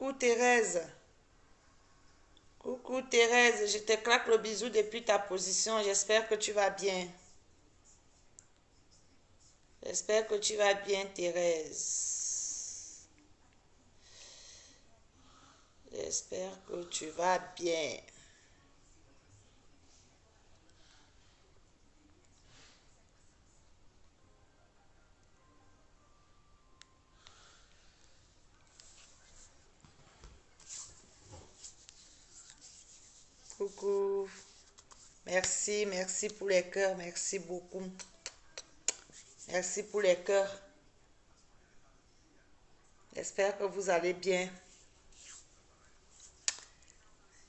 Coucou Thérèse. Coucou Thérèse, je te claque le bisou depuis ta position. J'espère que tu vas bien. J'espère que tu vas bien Thérèse. J'espère que tu vas bien. Coucou. Merci, merci pour les cœurs. Merci beaucoup. Merci pour les cœurs. J'espère que vous allez bien.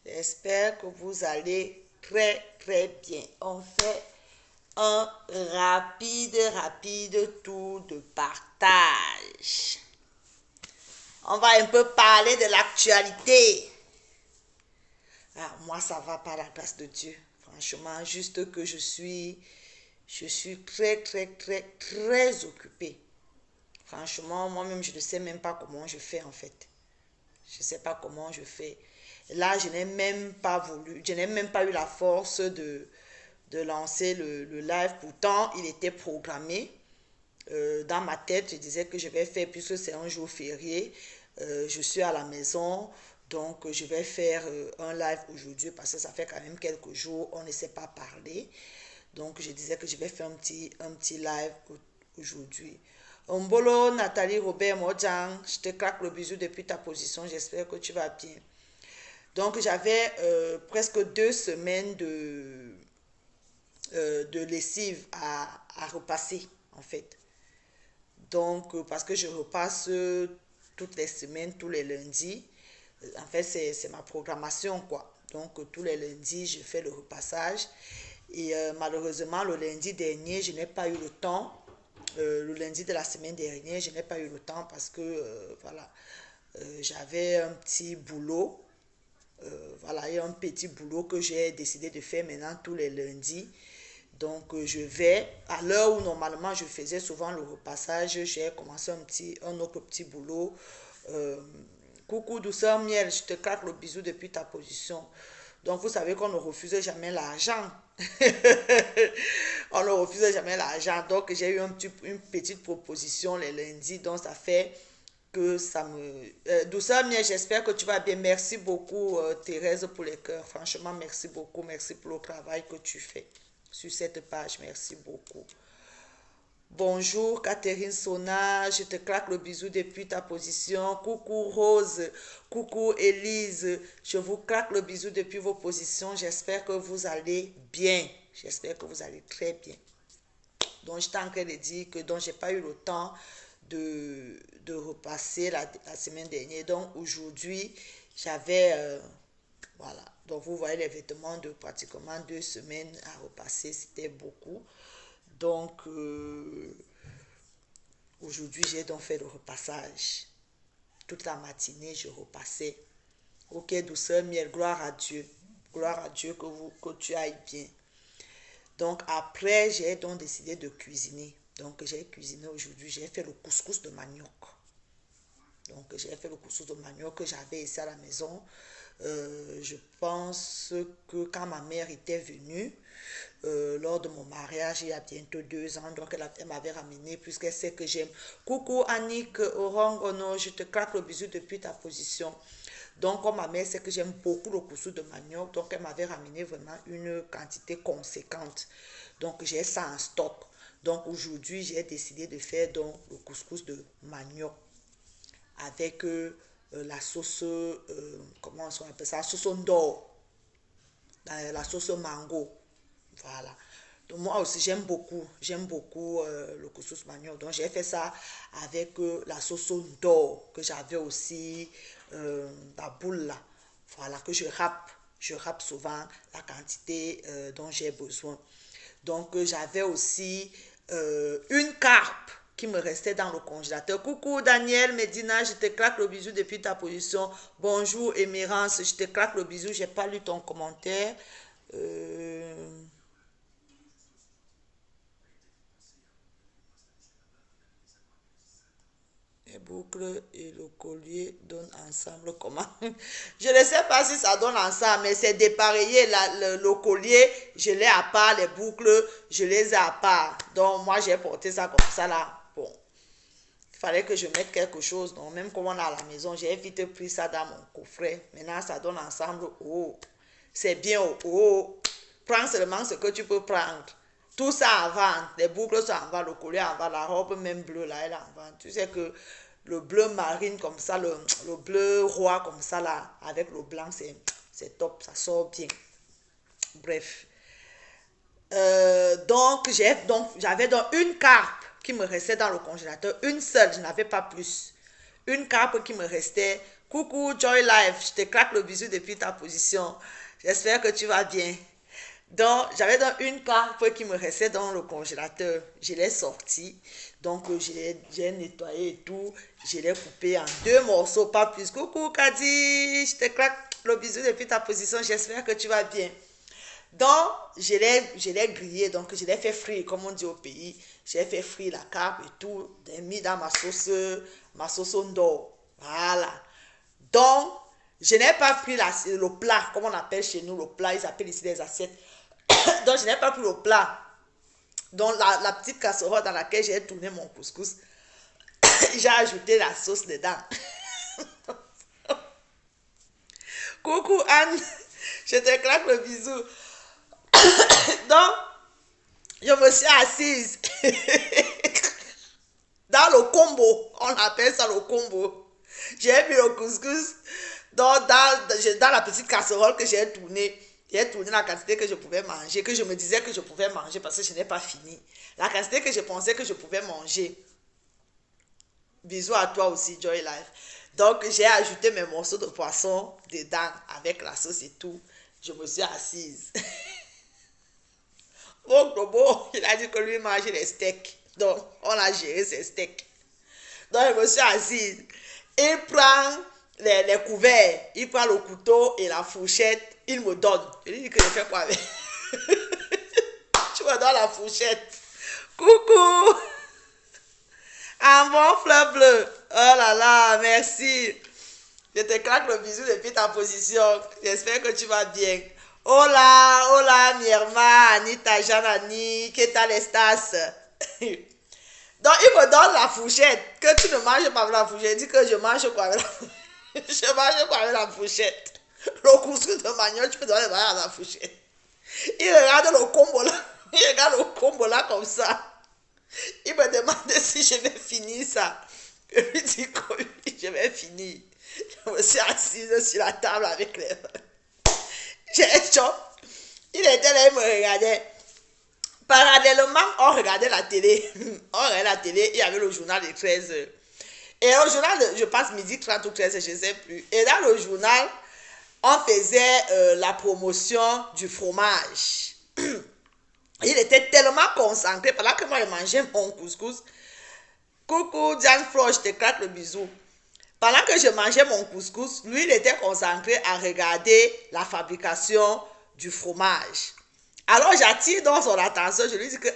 J'espère que vous allez très très bien. On fait un rapide tour de partage. On va un peu parler de l'actualité. Ah, moi, ça va par la grâce de Dieu. Franchement, juste que je suis très occupée. Franchement, moi-même, je ne sais même pas comment je fais en fait. Je ne sais pas comment je fais. Là, je n'ai même pas voulu, je n'ai même pas eu la force de lancer le live. Pourtant, il était programmé. Dans ma tête, je disais que je vais faire, puisque c'est un jour férié, je suis à la maison, donc je vais faire un live aujourd'hui parce que ça fait quand même quelques jours, on ne s'est pas parlé. Donc je disais que je vais faire un petit live aujourd'hui. Mbolo, Nathalie, Robert, Mojang, je te claque le bisou depuis ta position, j'espère que tu vas bien. Donc j'avais presque 2 semaines de lessive à repasser en fait. Donc, parce que je repasse toutes les semaines, tous les lundis. En fait, c'est ma programmation, quoi. Donc, tous les lundis, je fais le repassage. Et malheureusement, le lundi dernier, je n'ai pas eu le temps. Le lundi de la semaine dernière, je n'ai pas eu le temps parce que, voilà, j'avais un petit boulot. Voilà, il y a un petit boulot que j'ai décidé de faire maintenant tous les lundis. Donc, je vais, à l'heure où normalement je faisais souvent le repassage, j'ai commencé un autre petit boulot. Euh, Coucou douceur miel, je te claque le bisou depuis ta position. Donc, vous savez qu'on ne refuse jamais l'argent. On ne refuse jamais l'argent. Donc, j'ai eu une petite proposition les lundis. Donc, ça fait que ça me... douceur miel, j'espère que tu vas bien. Merci beaucoup, Thérèse, pour les cœurs. Franchement, merci beaucoup. Merci pour le travail que tu fais sur cette page. Merci beaucoup. Bonjour Catherine Sona, je te claque le bisou depuis ta position. Coucou Rose, coucou Élise, je vous claque le bisou depuis vos positions. J'espère que vous allez bien. J'espère que vous allez très bien. Donc, j'étais en train de dire que donc j'ai pas eu le temps de repasser la semaine dernière. Donc, aujourd'hui, j'avais voilà. Donc, vous voyez les vêtements de pratiquement 2 semaines à repasser. C'était beaucoup. Donc, aujourd'hui, j'ai donc fait le repassage. Toute la matinée, je repassais. Ok, douceur, miel, gloire à Dieu. Gloire à Dieu que tu ailles bien. Donc, après, j'ai donc décidé de cuisiner. Donc, j'ai cuisiné aujourd'hui. J'ai fait le couscous de manioc. Donc, j'ai fait le couscous de manioc que j'avais ici à la maison. Je pense que quand ma mère était venue, lors de mon mariage, il y a bientôt 2 ans, donc elle m'avait ramené, puisqu'elle sait que j'aime. Coucou Annick Orongono, je te claque le bisou depuis ta position. Donc, comme ma mère sait que j'aime beaucoup le couscous de manioc, donc elle m'avait ramené vraiment une quantité conséquente. Donc, j'ai ça en stock. Donc, aujourd'hui, j'ai décidé de faire donc le couscous de manioc avec la sauce, comment on appelle ça, la sauce d'or, la sauce mango. Voilà. Donc moi aussi, j'aime beaucoup le couscous manioc. Donc j'ai fait ça avec la sauce d'or que j'avais aussi, la boule là. Voilà, que je râpe. Je râpe souvent la quantité dont j'ai besoin. Donc j'avais aussi une carpe qui me restait dans le congélateur. Coucou Daniel Medina, je te claque le bisou depuis ta position. Bonjour Émérance, je te claque le bisou. J'ai pas lu ton commentaire. Euh, Les boucles et le collier donnent ensemble comment? Je ne sais pas si ça donne ensemble, mais c'est dépareillé. Le collier, je l'ai à part, les boucles, je les ai à part. Donc, moi, j'ai porté ça comme ça là. Bon, il fallait que je mette quelque chose. Donc, même comme on est à la maison, j'ai vite pris ça dans mon coffret. Maintenant, ça donne ensemble. Oh, c'est bien. Oh, prends seulement ce que tu peux prendre. Tout ça en vente. Les boucles sont en vente, le collier en vente, la robe même bleue là, elle est en vente. Tu sais que le bleu marine comme ça, le bleu roi comme ça là, avec le blanc, c'est top, ça sort bien. Bref. J'avais donc une carpe qui me restait dans le congélateur, une seule, je n'avais pas plus. Une carpe qui me restait. Coucou Joy Life, je te claque le bisou depuis ta position. J'espère que tu vas bien. Donc, j'avais donc une carpe qui me restait dans le congélateur. Je l'ai sortie. Donc, j'ai nettoyé et tout. Je l'ai coupé en 2 morceaux, pas plus. Coucou Kadi, je te claque le bisou depuis ta position. J'espère que tu vas bien. Donc, je l'ai grillé. Donc, je l'ai fait frire, comme on dit au pays. J'ai fait frire la carpe et tout. J'ai mis dans ma sauce d'or. Voilà. Donc, je n'ai pas pris le plat, comme on appelle chez nous le plat. Ils appellent ici des assiettes. Donc, je n'ai pas pris le plat. Donc, la petite casserole dans laquelle j'ai tourné mon couscous, j'ai ajouté la sauce dedans. Coucou Anne, je te claque le bisou. Donc, je me suis assise dans le combo. On appelle ça le combo. J'ai mis le couscous dans la petite casserole que j'ai tournée. J'ai tourné la quantité que je pouvais manger, que je me disais que je pouvais manger parce que je n'ai pas fini. La quantité que je pensais que je pouvais manger. Bisous à toi aussi, Joy Life. Donc, j'ai ajouté mes morceaux de poisson dedans avec la sauce et tout. Je me suis assise. Mon Globo, il a dit que lui mangeait les steaks. Donc, on a géré ses steaks. Donc, je me suis assise. Il prend les couverts, il prend le couteau et la fourchette. Il me donne. Je lui dis que je fais quoi avec? Tu me donnes la fourchette. Coucou! Un bon fleur bleu. Oh là là, merci. Je te claque le bisou depuis ta position. J'espère que tu vas bien. Hola, hola, mi hermana, Anita, Janani, ¿qué tal estás? Donc, il me donne la fourchette. Que tu ne manges pas avec la fourchette. Il dit que je mange quoi avec la fourchette. Je mange quoi avec la fourchette. Le couscous de manioc, tu peux donner à la fourchette. Il regarde le combo là. Il regarde le combo là comme ça. Il me demande si je vais finir ça. Je lui dis que oui, je vais finir. Je me suis assise sur la table avec les mains. J'ai choc. Il était là, il me regardait. Parallèlement, on regardait la télé. On regardait la télé, il y avait le journal de 13 heures. Et au journal, je passe midi 30 ou 13 heures, je ne sais plus. Et dans le journal, on faisait la promotion du fromage. Il était tellement concentré pendant que moi je mangeais mon couscous. Coucou Diane Flo, je te claque le bisou. Pendant que je mangeais mon couscous, lui il était concentré à regarder la fabrication du fromage. Alors j'attire donc son attention, je lui dis que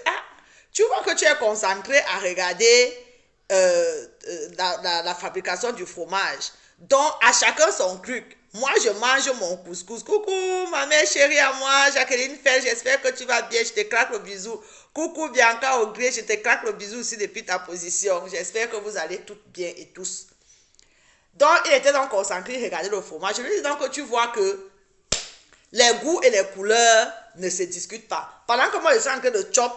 tu vois que tu es concentré à regarder la fabrication du fromage. Donc à chacun son truc. Moi, je mange mon couscous. Coucou, ma mère chérie à moi, Jacqueline Fell, j'espère que tu vas bien. Je te claque le bisou. Coucou, Bianca Augré, je te claque le bisou aussi depuis ta position. J'espère que vous allez toutes bien et tous. Donc, il était donc concentré, il regardait le fromage. Je lui dis donc que tu vois que les goûts et les couleurs ne se discutent pas. Pendant que moi, je suis en train de chop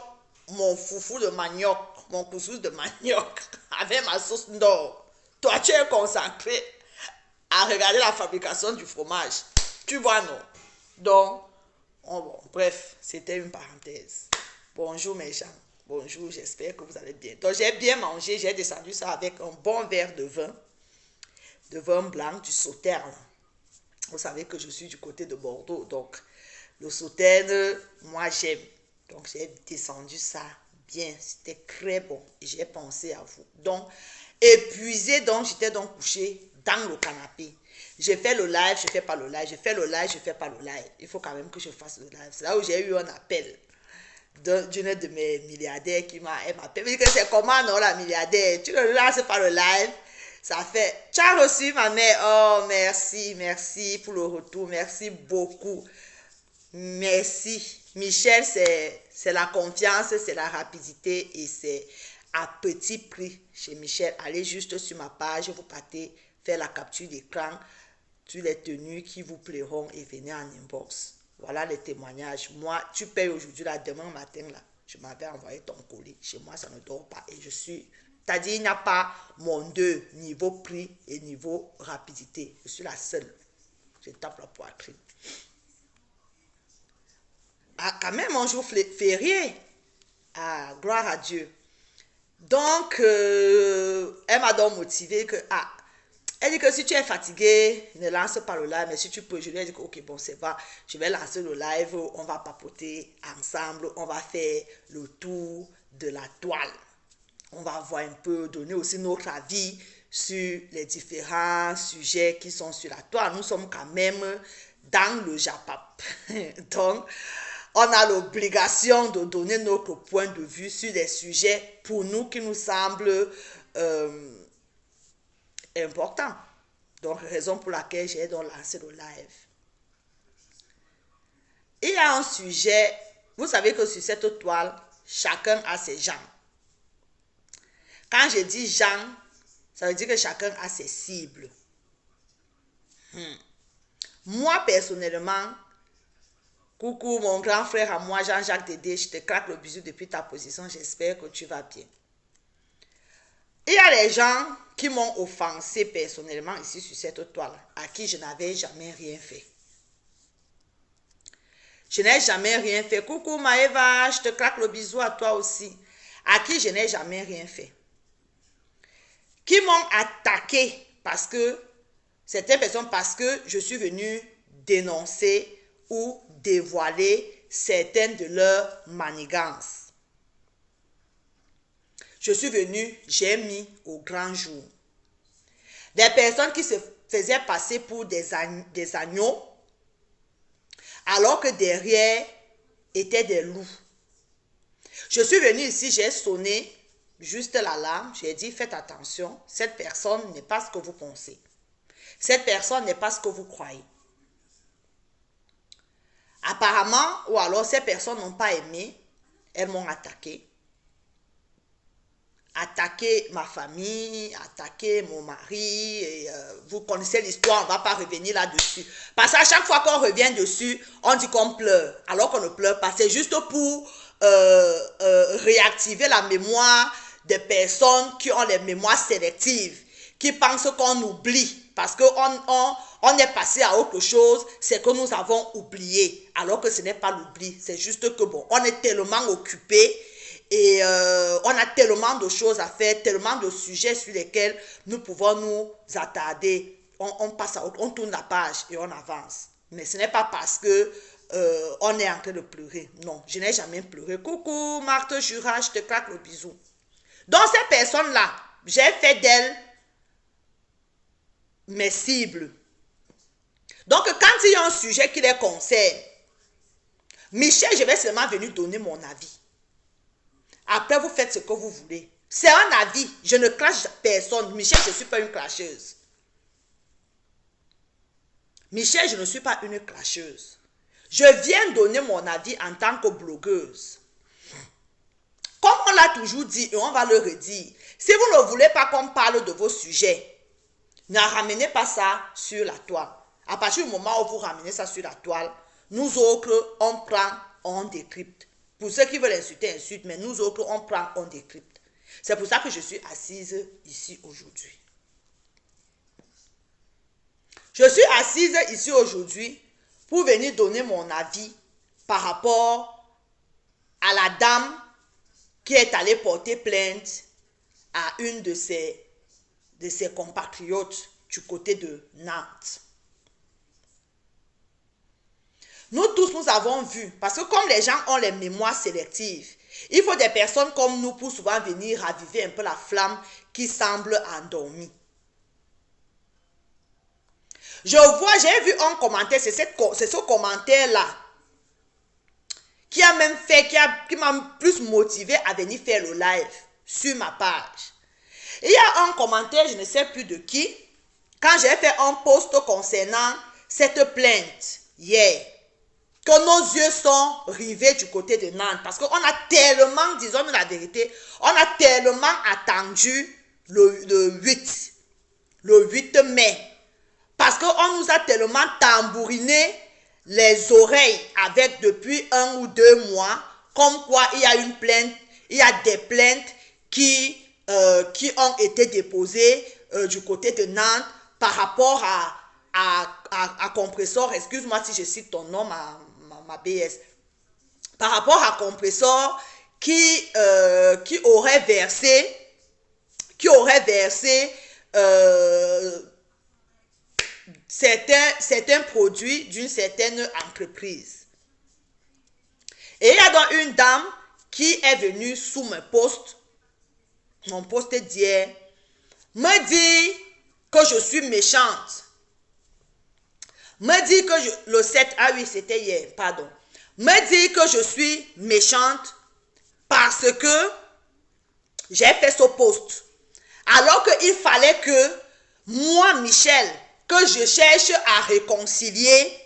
mon foufou de manioc, mon couscous de manioc, avec ma sauce d'or. Toi, tu es concentré à regarder la fabrication du fromage. Tu vois, non? Donc, bon, bref, c'était une parenthèse. Bonjour mes gens. Bonjour, j'espère que vous allez bien. Donc, j'ai bien mangé. J'ai descendu ça avec un bon verre de vin blanc, du Sauternes. Vous savez que je suis du côté de Bordeaux. Donc, le Sauternes, moi, j'aime. Donc, j'ai descendu ça bien. C'était très bon. Et j'ai pensé à vous. Donc, épuisé, donc, j'étais donc couché dans le canapé. Je fais le live, je fais pas le live, je fais le live, je fais pas le live. Il faut quand même que je fasse le live. C'est là où j'ai eu un appel d'une de mes milliardaires qui m'a appelé. Elle m'a dit que c'est comment non la milliardaire? Tu ne lances pas le live, Ça fait... Tu as reçu ma mère. Oh, merci, merci pour le retour. Merci beaucoup. Merci. Michel, c'est la confiance, c'est la rapidité et c'est à petit prix chez Michel. Allez juste sur ma page, vous partez faire la capture d'écran sur les tenues qui vous plairont et venez en inbox. Voilà les témoignages. Moi, tu payes aujourd'hui, là, demain matin, là, je m'avais envoyé ton colis. Chez moi, ça ne dort pas et je suis... C'est-à-dire, il n'y a pas mon deux, niveau prix et niveau rapidité. Je suis la seule. Je tape la poitrine. Ah, quand même, un jour férié. Ah, gloire à Dieu. Donc, elle m'a donc motivé que, elle dit que si tu es fatigué, ne lance pas le live, mais si tu peux, je lui ai dit que, ok, bon, c'est pas, je vais lancer le live, on va papoter ensemble, on va faire le tour de la toile. On va voir un peu, donner aussi notre avis sur les différents sujets qui sont sur la toile. Nous sommes quand même dans le Japap. Donc, on a l'obligation de donner notre point de vue sur des sujets pour nous qui nous semblent importants. Donc, raison pour laquelle j'ai donc lancé le live. Il y a un sujet, vous savez que sur cette toile, chacun a ses gens. Quand je dis gens, ça veut dire que chacun a ses cibles. Moi, personnellement, coucou mon grand frère à moi, Jean-Jacques Dédé, je te claque le bisou depuis ta position, j'espère que tu vas bien. Il y a les gens qui m'ont offensé personnellement ici sur cette toile, à qui je n'avais jamais rien fait. Je n'ai jamais rien fait. Coucou Maëva, je te claque le bisou à toi aussi, à qui je n'ai jamais rien fait. Qui m'ont attaqué parce que, certaines personnes parce que je suis venue dénoncer ou dévoiler certaines de leurs manigances. Je suis venue, j'ai mis au grand jour. Des personnes qui se faisaient passer pour des agneaux, alors que derrière étaient des loups. Je suis venue ici, j'ai sonné juste l'alarme, j'ai dit faites attention, cette personne n'est pas ce que vous pensez. Cette personne n'est pas ce que vous croyez. Apparemment, ou alors ces personnes n'ont pas aimé, elles m'ont attaqué. Attaqué ma famille, attaqué mon mari, et, vous connaissez l'histoire, on ne va pas revenir là-dessus. Parce qu'à chaque fois qu'on revient dessus, on dit qu'on pleure, alors qu'on ne pleure pas. C'est juste pour réactiver la mémoire des personnes qui ont les mémoires sélectives, qui pensent qu'on oublie, parce qu'on est passé à autre chose, c'est que nous avons oublié, alors que ce n'est pas l'oubli, c'est juste que bon, on est tellement occupé et on a tellement de choses à faire, tellement de sujets sur lesquels nous pouvons nous attarder. On passe à autre, on tourne la page et on avance. Mais ce n'est pas parce que on est en train de pleurer. Non, je n'ai jamais pleuré. Coucou Marthe Jura, je te claque le bisou. Donc ces personnes-là, j'ai fait d'elles mes cibles. Donc quand il y a un sujet qui les concerne, Michel, je vais seulement venir donner mon avis. Après, vous faites ce que vous voulez. C'est un avis. Je ne clash personne. Michel, je ne suis pas une clasheuse. Michel, je ne suis pas une clasheuse. Je viens donner mon avis en tant que blogueuse. Comme on l'a toujours dit et on va le redire, si vous ne voulez pas qu'on parle de vos sujets, ne ramenez pas ça sur la toile. À partir du moment où vous ramenez ça sur la toile, nous autres, on prend, on décrypte. Pour ceux qui veulent insulter, insultent, mais nous autres, on prend, on décrypte. C'est pour ça que je suis assise ici aujourd'hui. Je suis assise ici aujourd'hui pour venir donner mon avis par rapport à la dame qui est allée porter plainte à une de ses compatriotes du côté de Nantes. Nous tous, nous avons vu, parce que comme les gens ont les mémoires sélectives, il faut des personnes comme nous pour souvent venir raviver un peu la flamme qui semble endormie. Je vois, j'ai vu un commentaire, c'est ce commentaire-là qui a même fait, qui m'a plus motivé à venir faire le live sur ma page. Il y a un commentaire, je ne sais plus de qui, quand j'ai fait un post concernant cette plainte hier, que nos yeux sont rivés du côté de Nantes. Parce qu'on a tellement, disons-nous la vérité, on a tellement attendu le 8 mai. Parce qu'on nous a tellement tambouriné les oreilles avec depuis 1 ou 2 mois, comme quoi il y a une plainte, il y a des plaintes qui ont été déposées du côté de Nantes par rapport à Compressor, excuse-moi si je cite ton nom, ma BS, par rapport à Compressor qui aurait versé certains produits d'une certaine entreprise. Et il y a donc une dame qui est venue sous mon post d'hier, me dit que je suis méchante. Me dit que le 7, ah oui, c'était hier, pardon. Me dit que je suis méchante parce que j'ai fait ce post. Alors qu'il fallait que moi, Michel, que je cherche à réconcilier.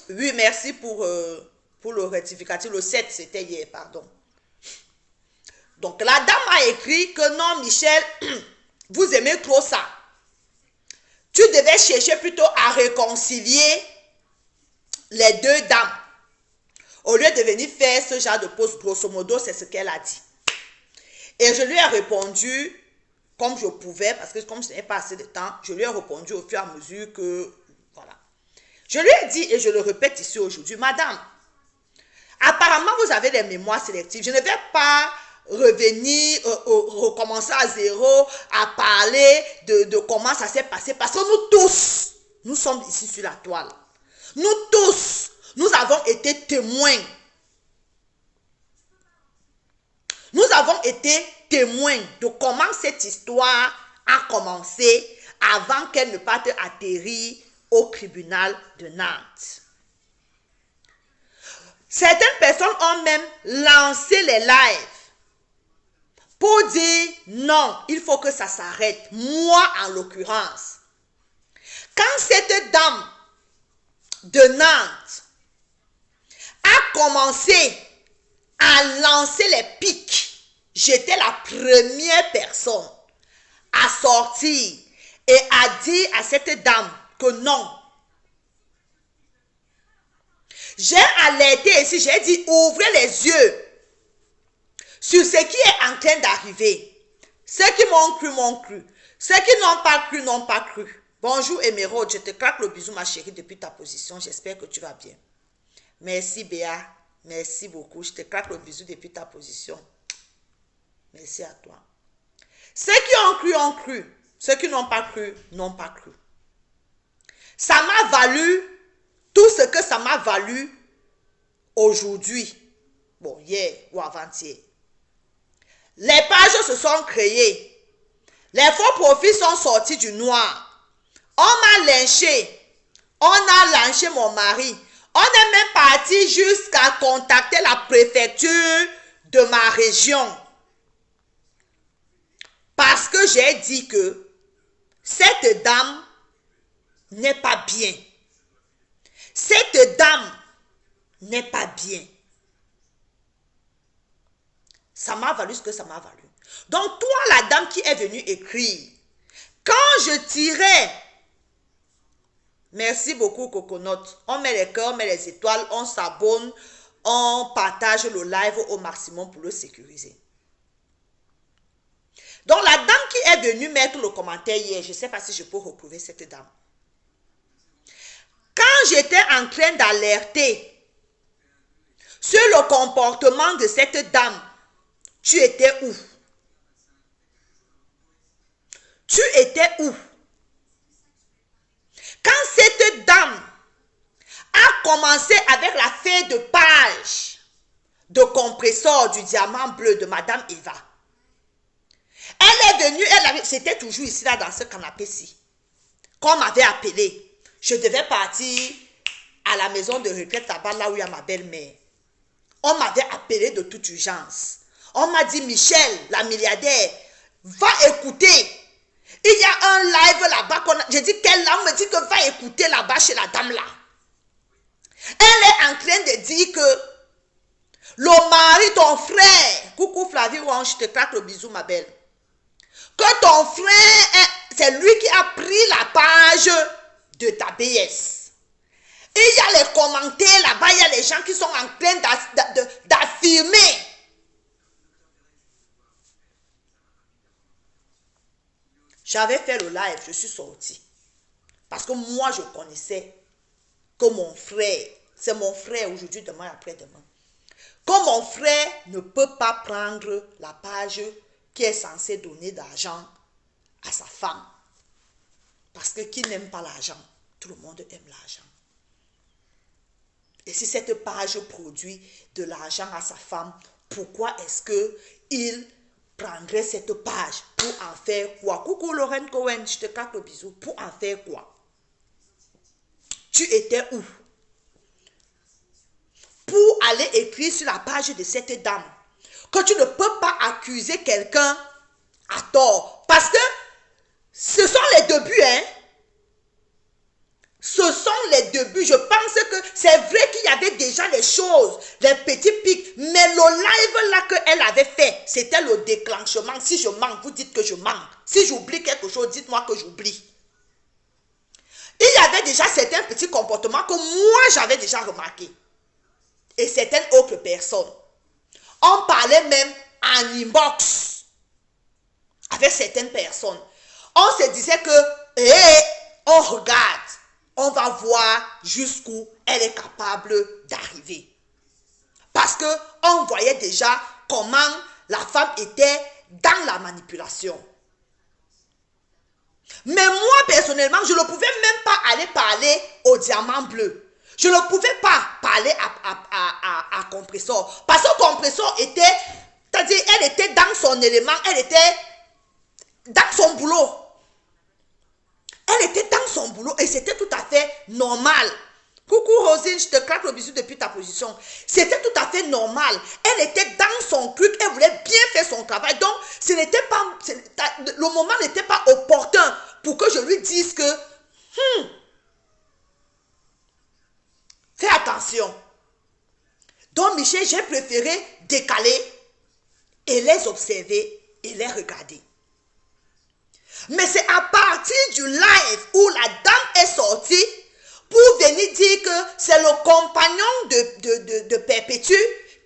Oui, merci pour le rectificatif. Le 7, c'était hier, pardon. Donc, la dame a écrit que non, Michel, vous aimez trop ça. Tu devais chercher plutôt à réconcilier les deux dames. Au lieu de venir faire ce genre de post, grosso modo, c'est ce qu'elle a dit. Et je lui ai répondu comme je pouvais, parce que comme je n'avais pas assez de temps, je lui ai répondu au fur et à mesure que, voilà. Je lui ai dit, et je le répète ici aujourd'hui, madame, apparemment vous avez des mémoires sélectives. Je ne vais pas revenir, recommencer à zéro, à parler de comment ça s'est passé, parce que nous tous, nous sommes ici sur la toile. Nous tous, nous avons été témoins. Nous avons été témoins de comment cette histoire a commencé avant qu'elle ne parte atterrir au tribunal de Nantes. Certaines personnes ont même lancé les lives pour dire non, il faut que ça s'arrête. Moi, en l'occurrence, quand cette dame de Nantes a commencé à lancer les pics, j'étais la première personne à sortir et à dire à cette dame que non. J'ai alerté ici, j'ai dit ouvrez les yeux sur ce qui est en train d'arriver. Ceux qui m'ont cru, m'ont cru. Ceux qui n'ont pas cru, n'ont pas cru. Bonjour Émeraude, je te claque le bisou ma chérie depuis ta position. J'espère que tu vas bien. Merci Béa, merci beaucoup. Je te claque le bisou depuis ta position. Merci à toi. Ceux qui ont cru, ont cru. Ceux qui n'ont pas cru, n'ont pas cru. Ça m'a valu tout ce que ça m'a valu aujourd'hui. Bon, hier ou avant-hier. Les pages se sont créées. Les faux profils sont sortis du noir. On m'a lynché. On a lynché mon mari. On est même parti jusqu'à contacter la préfecture de ma région. Parce que j'ai dit que cette dame n'est pas bien. Cette dame n'est pas bien. Ça m'a valu ce que ça m'a valu. Donc, toi, la dame qui est venue écrire, quand je tirais, merci beaucoup, Coconut, on met les cœurs, on met les étoiles, on s'abonne, on partage le live au maximum pour le sécuriser. Donc, la dame qui est venue mettre le commentaire hier, je ne sais pas si je peux retrouver cette dame. Quand j'étais en train d'alerter sur le comportement de cette dame, tu étais où? Tu étais où? Quand cette dame a commencé avec la feuille de page de Compressor du diamant bleu de Madame Eva, elle est venue, c'était toujours ici, là, dans ce canapé-ci, qu'on m'avait appelé. Je devais partir à la maison de retraite là-bas, là où il y a ma belle-mère. On m'avait appelé de toute urgence. On m'a dit, Michel, la milliardaire, Va écouter. Il y a un live là-bas. J'ai dit, quelle langue me dit que va écouter là-bas chez la dame là. Elle est en train de dire que le mari, ton frère, coucou Flavie Ronge, je te claque le bisou ma belle. Que ton frère, c'est lui qui a pris la page de ta BS. Il y a les commentaires là-bas, il y a les gens qui sont en train d'affirmer. J'avais fait le live, je suis sortie. Parce que moi, je connaissais que mon frère, c'est mon frère aujourd'hui, demain, après-demain. Que mon frère ne peut pas prendre la page qui est censée donner d'argent à sa femme. Parce que qui n'aime pas l'argent? Tout le monde aime l'argent. Et si cette page produit de l'argent à sa femme, pourquoi est-ce qu'il prendrait cette page pour en faire quoi? Coucou Lorraine Cohen, je te claque le bisou. Pour en faire quoi? Tu étais où? Pour aller écrire sur la page de cette dame que tu ne peux pas accuser quelqu'un à tort. Parce que ce sont les débuts, hein. Ce sont les débuts. Je pense que c'est vrai qu'il y avait déjà les choses, les petits pics. Mais le live là qu'elle avait fait, c'était le déclenchement. Si je manque, vous dites que je manque. Si j'oublie quelque chose, dites-moi que j'oublie. Il y avait déjà certains petits comportements que moi j'avais déjà remarqués. Et certaines autres personnes. On parlait même en inbox avec certaines personnes. On se disait que, on regarde. On va voir jusqu'où elle est capable d'arriver. Parce qu'on voyait déjà comment la femme était dans la manipulation. Mais moi, personnellement, je ne pouvais même pas aller parler au diamant bleu. Je ne pouvais pas parler à Compressor. Parce que Compressor était, c'est-à-dire, elle était dans son élément, elle était dans son boulot. Elle était dans son boulot et c'était tout à fait normal. Coucou Rosine, je te claque le bisou depuis ta position. C'était tout à fait normal. Elle était dans son truc, elle voulait bien faire son travail. Donc, le moment n'était pas opportun pour que je lui dise que fais attention. Donc, Michel, j'ai préféré décaler et les observer et les regarder. Mais c'est à partir du live où la dame est sortie pour venir dire que c'est le compagnon de Perpétue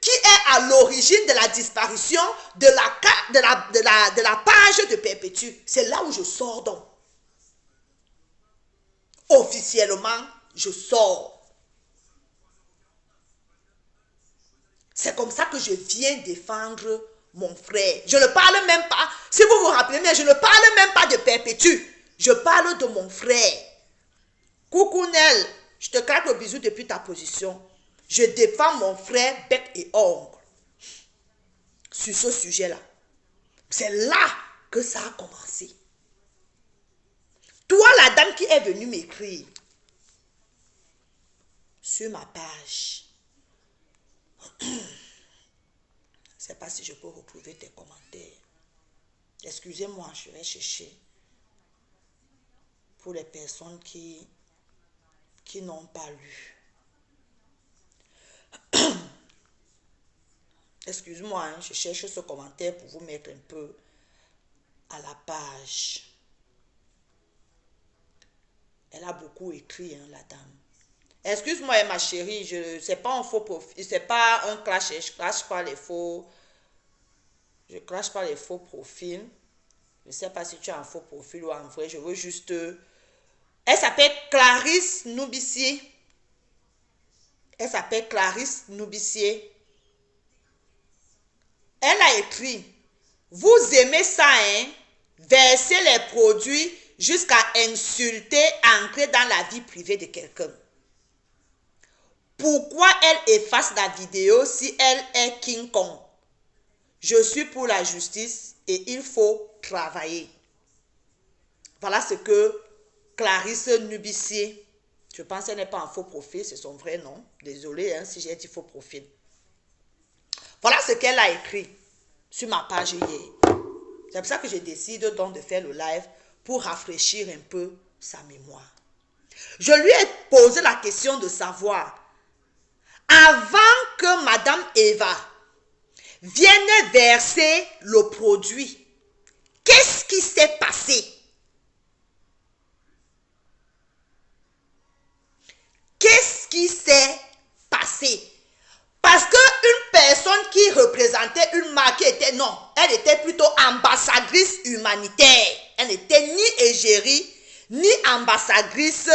qui est à l'origine de la disparition de la page de Perpétue. C'est là où je sors donc. Officiellement, je sors. C'est comme ça que je viens défendre mon frère. Je ne parle même pas, si vous vous rappelez, mais je ne parle même pas de Perpétue. Je parle de mon frère. Coucou Nel, je te claque le bisou depuis ta position. Je défends mon frère bec et ongle sur ce sujet-là. C'est là que ça a commencé. Toi, la dame qui est venue m'écrire sur ma page, je ne sais pas si je peux retrouver tes commentaires. Excusez-moi, je vais chercher. Pour les personnes qui n'ont pas lu. Excuse-moi, hein, je cherche ce commentaire pour vous mettre un peu à la page. Elle a beaucoup écrit, hein, la dame. Excuse-moi, ma chérie, c'est pas un faux profil, c'est pas un clash, je clash pas les faux. Je clash pas les faux profils. Je ne sais pas si tu as un faux profil ou en vrai. Je veux juste. Elle s'appelle Clarisse Noubissier. Elle s'appelle Clarisse Noubissier. Elle a écrit: vous aimez ça, hein? Verser les produits jusqu'à insulter, entrer dans la vie privée de quelqu'un. Pourquoi elle efface la vidéo si elle est King Kong? Je suis pour la justice et il faut travailler. Voilà ce que Clarisse Nubissier, je pense qu'elle n'est pas un faux profil, c'est son vrai nom. Désolée hein, si j'ai dit faux profil. Voilà ce qu'elle a écrit sur ma page hier. C'est pour ça que je décide donc de faire le live pour rafraîchir un peu sa mémoire. Je lui ai posé la question de savoir, avant que Madame Eva vienne verser le produit, qu'est-ce qui s'est passé? Qu'est-ce qui s'est passé? Parce qu'une personne qui représentait une marque elle était plutôt ambassadrice humanitaire. Elle n'était ni égérie, ni ambassadrice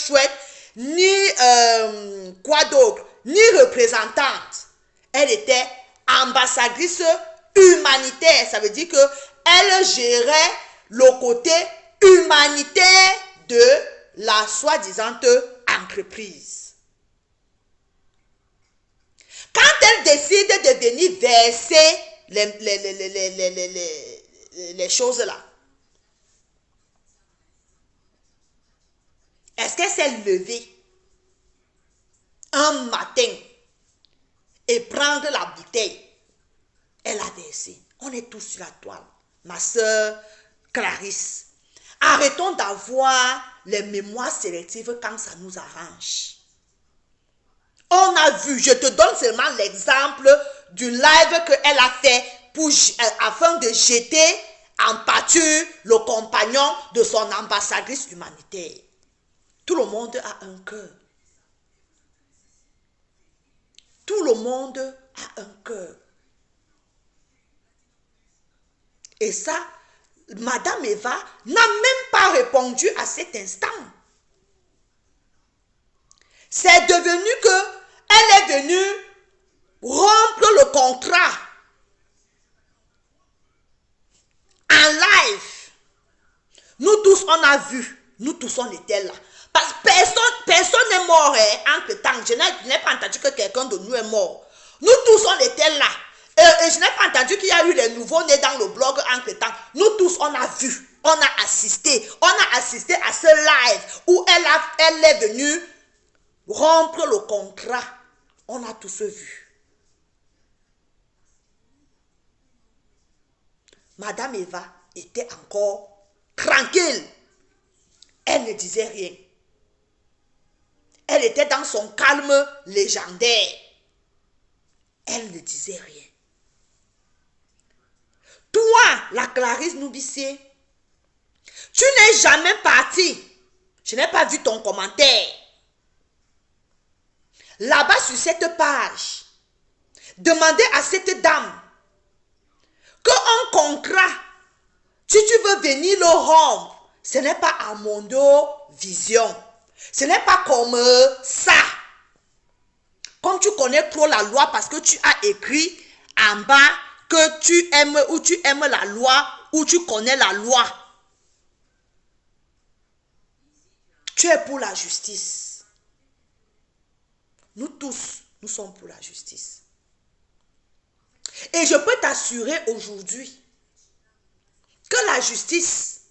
chouette, ni quoi d'autre, ni représentante. Elle était ambassadrice humanitaire. Ça veut dire qu'elle gérait le côté humanitaire de la soi-disant entreprise. Quand elle décide de venir verser les choses là, est-ce qu'elle s'est levée un matin et prendre la bouteille? Elle a versé. On est tous sur la toile. Ma soeur Clarisse. Arrêtons d'avoir les mémoires sélectives quand ça nous arrange. On a vu, je te donne seulement l'exemple du live qu'elle a fait afin de jeter en pâture le compagnon de son ambassadrice humanitaire. Tout le monde a un cœur. Tout le monde a un cœur. Et ça, Madame Eva n'a même pas répondu à cet instant. C'est devenu que elle est venue rompre le contrat en live. Nous tous, on a vu. Nous tous, on était là. Parce que personne n'est mort entre temps. Je n'ai pas entendu que quelqu'un de nous est mort. Nous tous, on était là. Et je n'ai pas entendu qu'il y a eu les nouveaux-nés dans le blog entre temps. Nous tous, on a vu. On a assisté. On a assisté à ce live où elle est venue rompre le contrat. On a tous vu. Madame Eva était encore tranquille. Elle ne disait rien. Elle était dans son calme légendaire. Elle ne disait rien. Toi, la Clarisse Noubissé, tu n'es jamais parti. Je n'ai pas vu ton commentaire. Là-bas sur cette page, demandez à cette dame qu'un contrat, si tu veux venir le rompre, ce n'est pas à Mondo Vision. Ce n'est pas comme ça. Comme tu connais trop la loi parce que tu as écrit en bas que tu aimes ou tu aimes la loi ou tu connais la loi. Tu es pour la justice. Nous tous, nous sommes pour la justice. Et je peux t'assurer aujourd'hui que la justice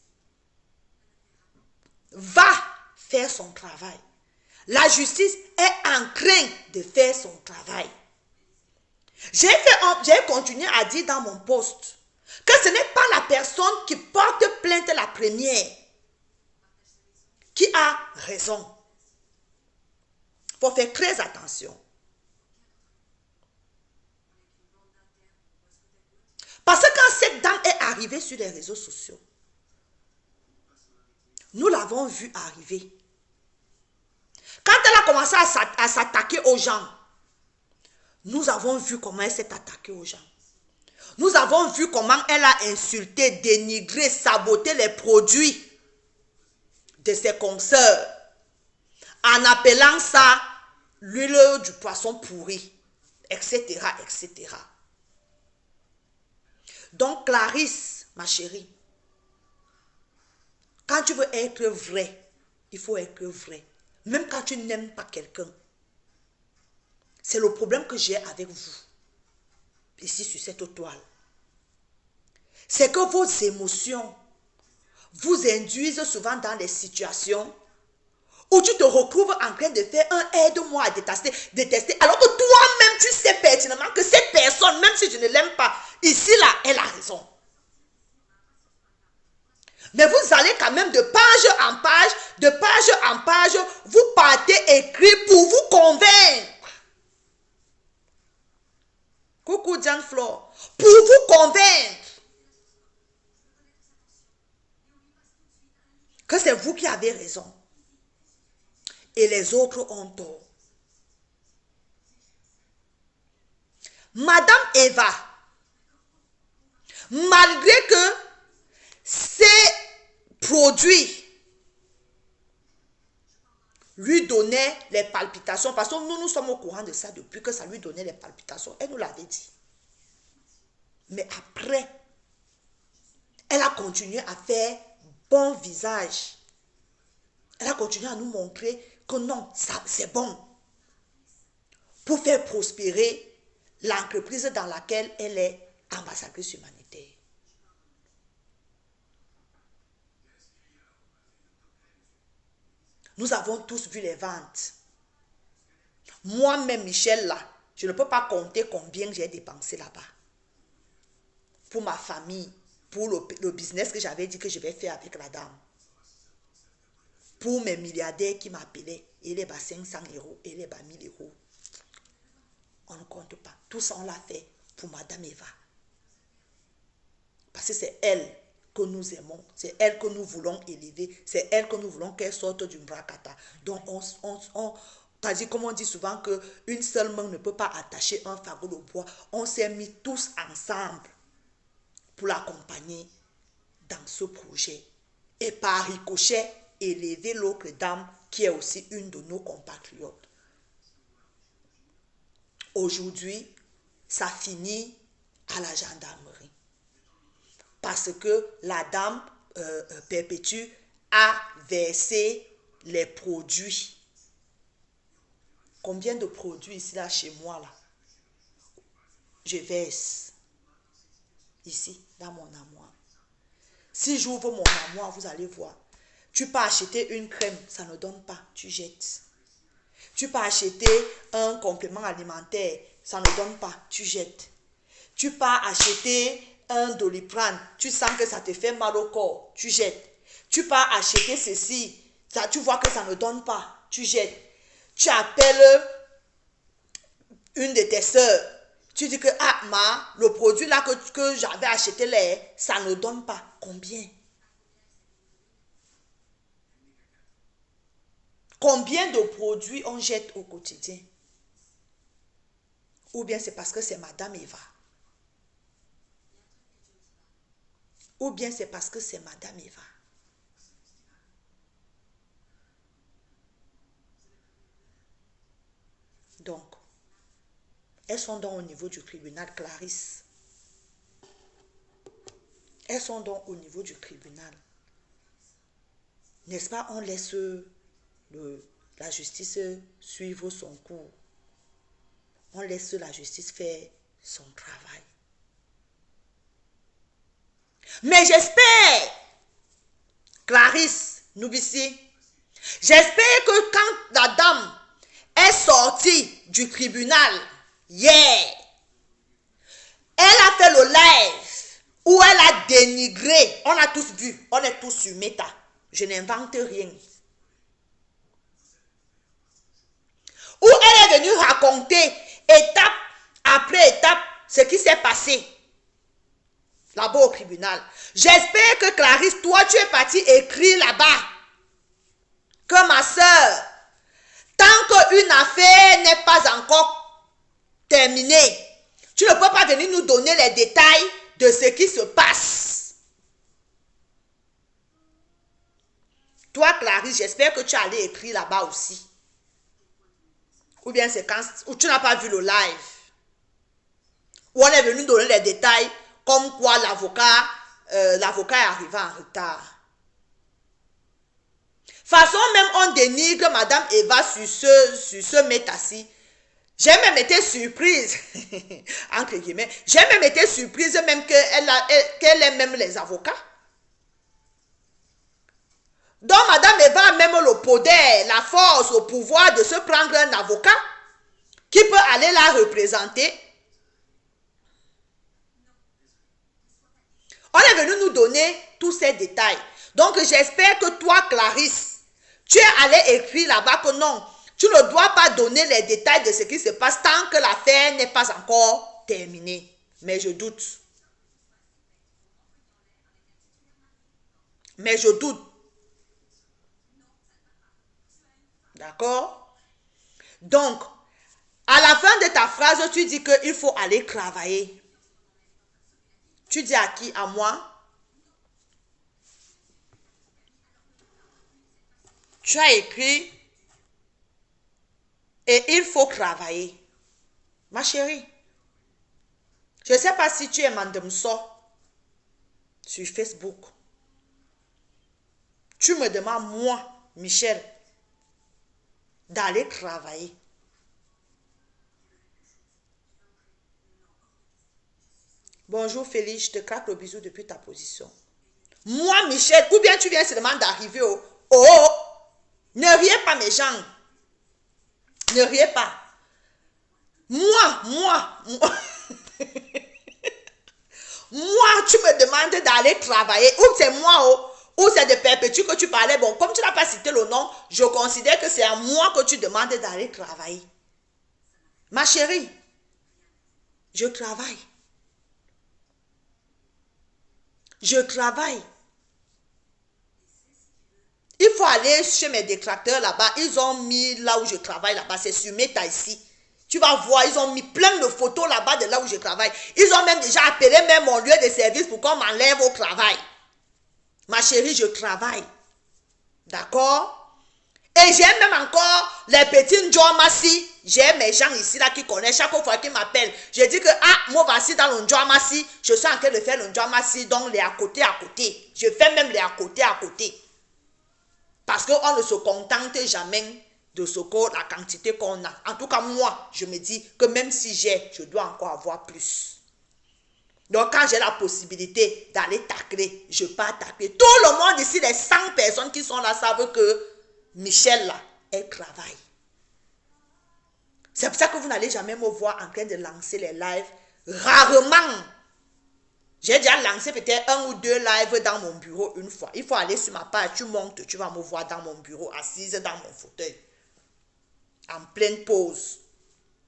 va faire son travail. La justice est en train de faire son travail. J'ai continué à dire dans mon post que ce n'est pas la personne qui porte plainte la première qui a raison. Il faut faire très attention. Parce que quand cette dame est arrivée sur les réseaux sociaux, nous l'avons vue arriver. Quand elle a commencé à s'attaquer aux gens, nous avons vu comment elle s'est attaquée aux gens. Nous avons vu comment elle a insulté, dénigré, saboté les produits de ses consoeurs en appelant ça l'huile du poisson pourri, etc., etc. Donc, Clarisse, ma chérie, quand tu veux être vrai, il faut être vrai. Même quand tu n'aimes pas quelqu'un. C'est le problème que j'ai avec vous, ici sur cette toile. C'est que vos émotions vous induisent souvent dans des situations où tu te retrouves en train de faire un aide-moi à détester, alors que toi-même tu sais pertinemment que cette personne, même si je ne l'aime pas, ici là, elle a raison. Mais vous allez quand même de page en page, vous partez écrire pour vous convaincre. Coucou Jean Flore. Pour vous convaincre que c'est vous qui avez raison. Et les autres ont tort. Madame Eva, malgré que ces produits lui donnaient les palpitations, parce que nous sommes au courant de ça depuis que ça lui donnait les palpitations, elle nous l'avait dit. Mais après, elle a continué à faire bon visage. Elle a continué à nous montrer que non, ça c'est bon. Pour faire prospérer l'entreprise dans laquelle elle est ambassadrice humanitaire. Nous avons tous vu les ventes. Moi-même, Michel, là, je ne peux pas compter combien j'ai dépensé là-bas. Pour ma famille, pour le business que j'avais dit que je vais faire avec la dame. Pour mes milliardaires qui m'appelaient, il est bas 500 €, il est bas 1000 €. On ne compte pas. Tout ça, on l'a fait pour Madame Eva. Parce que c'est elle que nous aimons. C'est elle que nous voulons élever. C'est elle que nous voulons qu'elle sorte du bracata. Donc, comme on dit souvent qu'une seule main ne peut pas attacher un fagot de bois. On s'est mis tous ensemble pour l'accompagner dans ce projet. Et par ricochet, élever l'autre dame qui est aussi une de nos compatriotes. Aujourd'hui, ça finit à la gendarmerie. Parce que la dame Perpétue a versé les produits. Combien de produits ici, là, chez moi, là? Je verse. Ici, dans mon armoire. Si j'ouvre mon armoire, vous allez voir. Tu peux acheter une crème, ça ne donne pas, tu jettes. Tu peux acheter un complément alimentaire, ça ne donne pas, tu jettes. Tu peux acheter un Doliprane, tu sens que ça te fait mal au corps, tu jettes. Tu peux acheter ceci, ça, tu vois que ça ne donne pas, tu jettes. Tu appelles une de tes soeurs, tu dis que le produit là que j'avais acheté là, ça ne donne pas. Combien? Combien de produits on jette au quotidien? Ou bien c'est parce que c'est Madame Eva. Ou bien c'est parce que c'est Madame Eva. Donc, elles sont donc au niveau du tribunal, Clarisse. Elles sont donc au niveau du tribunal. N'est-ce pas, on laisse la justice suivre son cours. On laisse la justice faire son travail. Mais j'espère, Clarisse Noubissi, j'espère que quand la dame est sortie du tribunal hier, elle a fait le live où elle a dénigré, on a tous vu, on est tous sur Meta, je n'invente rien. Où elle est venue raconter étape après étape ce qui s'est passé là-bas au tribunal. J'espère que Clarisse, toi tu es partie écrire là-bas que ma soeur, tant qu'une affaire n'est pas encore terminée, tu ne peux pas venir nous donner les détails de ce qui se passe. Toi Clarisse, j'espère que tu es allée écrire là-bas aussi. Ou bien c'est quand ou tu n'as pas vu le live. Où on est venu donner les détails comme quoi l'avocat est arrivé en retard. Façon même on dénigre Madame Eva sur ce métassi. J'ai même été surprise, entre guillemets, j'ai même été surprise même qu'elle ait même les avocats. Donc Madame Eva a même le poder, la force, le pouvoir de se prendre un avocat qui peut aller la représenter. On est venu nous donner tous ces détails. Donc, j'espère que toi, Clarisse, tu es allé écrire là-bas que non, tu ne dois pas donner les détails de ce qui se passe tant que l'affaire n'est pas encore terminée. Mais je doute. Mais je doute. D'accord? Donc, à la fin de ta phrase, tu dis qu'il faut aller travailler. Tu dis à qui? À moi? Tu as écrit et il faut travailler. Ma chérie, je ne sais pas si tu es Mandemso sur Facebook. Tu me demandes, moi, Michel, d'aller travailler. Bonjour Félix, je te claque le bisou depuis ta position. Moi, Michel, ou bien tu viens seulement d'arriver au... Oh, ne riez pas mes gens. Ne riez pas. Moi. Moi, tu me demandes d'aller travailler. Ou c'est moi, ou c'est de Perpétue que tu parlais. Bon, comme tu n'as pas cité le nom, je considère que c'est à moi que tu demandes d'aller travailler. Ma chérie, je travaille. Je travaille. Il faut aller chez mes détracteurs là-bas. Ils ont mis là où je travaille là-bas. C'est sur Meta ici. Tu vas voir, ils ont mis plein de photos là-bas de là où je travaille. Ils ont même déjà appelé même mon lieu de service pour qu'on m'enlève au travail. Ma chérie, je travaille. D'accord? Et j'ai même encore les petits Ndjoamassi. J'ai mes gens ici là qui connaissent. Chaque fois qu'ils m'appellent, je dis que moi voici dans le Ndjoamassi. Je suis en train de faire le Ndjoamassi, donc les à côté. Je fais même les à côté. Parce qu'on ne se contente jamais de ce que la quantité qu'on a. En tout cas, moi, je me dis que même si je dois encore avoir plus. Donc, quand j'ai la possibilité d'aller tacler, je pars tacler. Tout le monde ici, les 100 personnes qui sont là, savent que Michel, là, elle travaille. C'est pour ça que vous n'allez jamais me voir en train de lancer les lives. Rarement. J'ai déjà lancé peut-être 1 ou 2 lives dans mon bureau une fois. Il faut aller sur ma page, tu montes, tu vas me voir dans mon bureau, assise dans mon fauteuil. En pleine pause.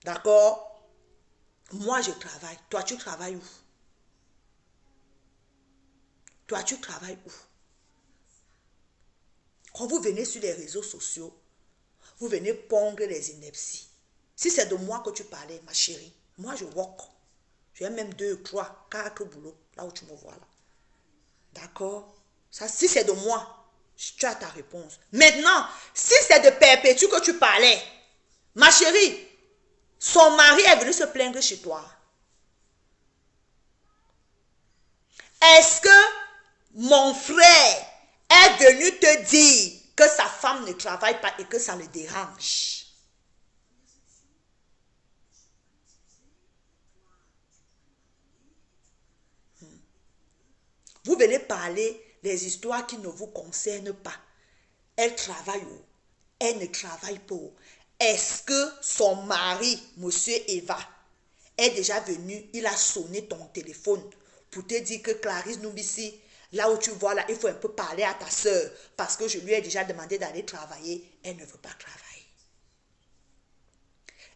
D'accord? Moi, je travaille. Toi, tu travailles où? Toi, tu travailles où? Quand vous venez sur les réseaux sociaux, vous venez pondre les inepties. Si c'est de moi que tu parlais, ma chérie, moi, je work. J'ai même 2, 3, 4 boulots, là où tu me vois là. D'accord? Ça, si c'est de moi, tu as ta réponse. Maintenant, si c'est de Perpétue que tu parlais, ma chérie, son mari est venu se plaindre chez toi. Est-ce que mon frère est venu te dire que sa femme ne travaille pas et que ça le dérange? Vous venez parler des histoires qui ne vous concernent pas. Elle travaille où? Elle ne travaille pas où? Est-ce que son mari, monsieur Eva, est déjà venu, il a sonné ton téléphone pour te dire que Clarisse Noubissi, là où tu vois là, il faut un peu parler à ta soeur parce que je lui ai déjà demandé d'aller travailler, elle ne veut pas travailler.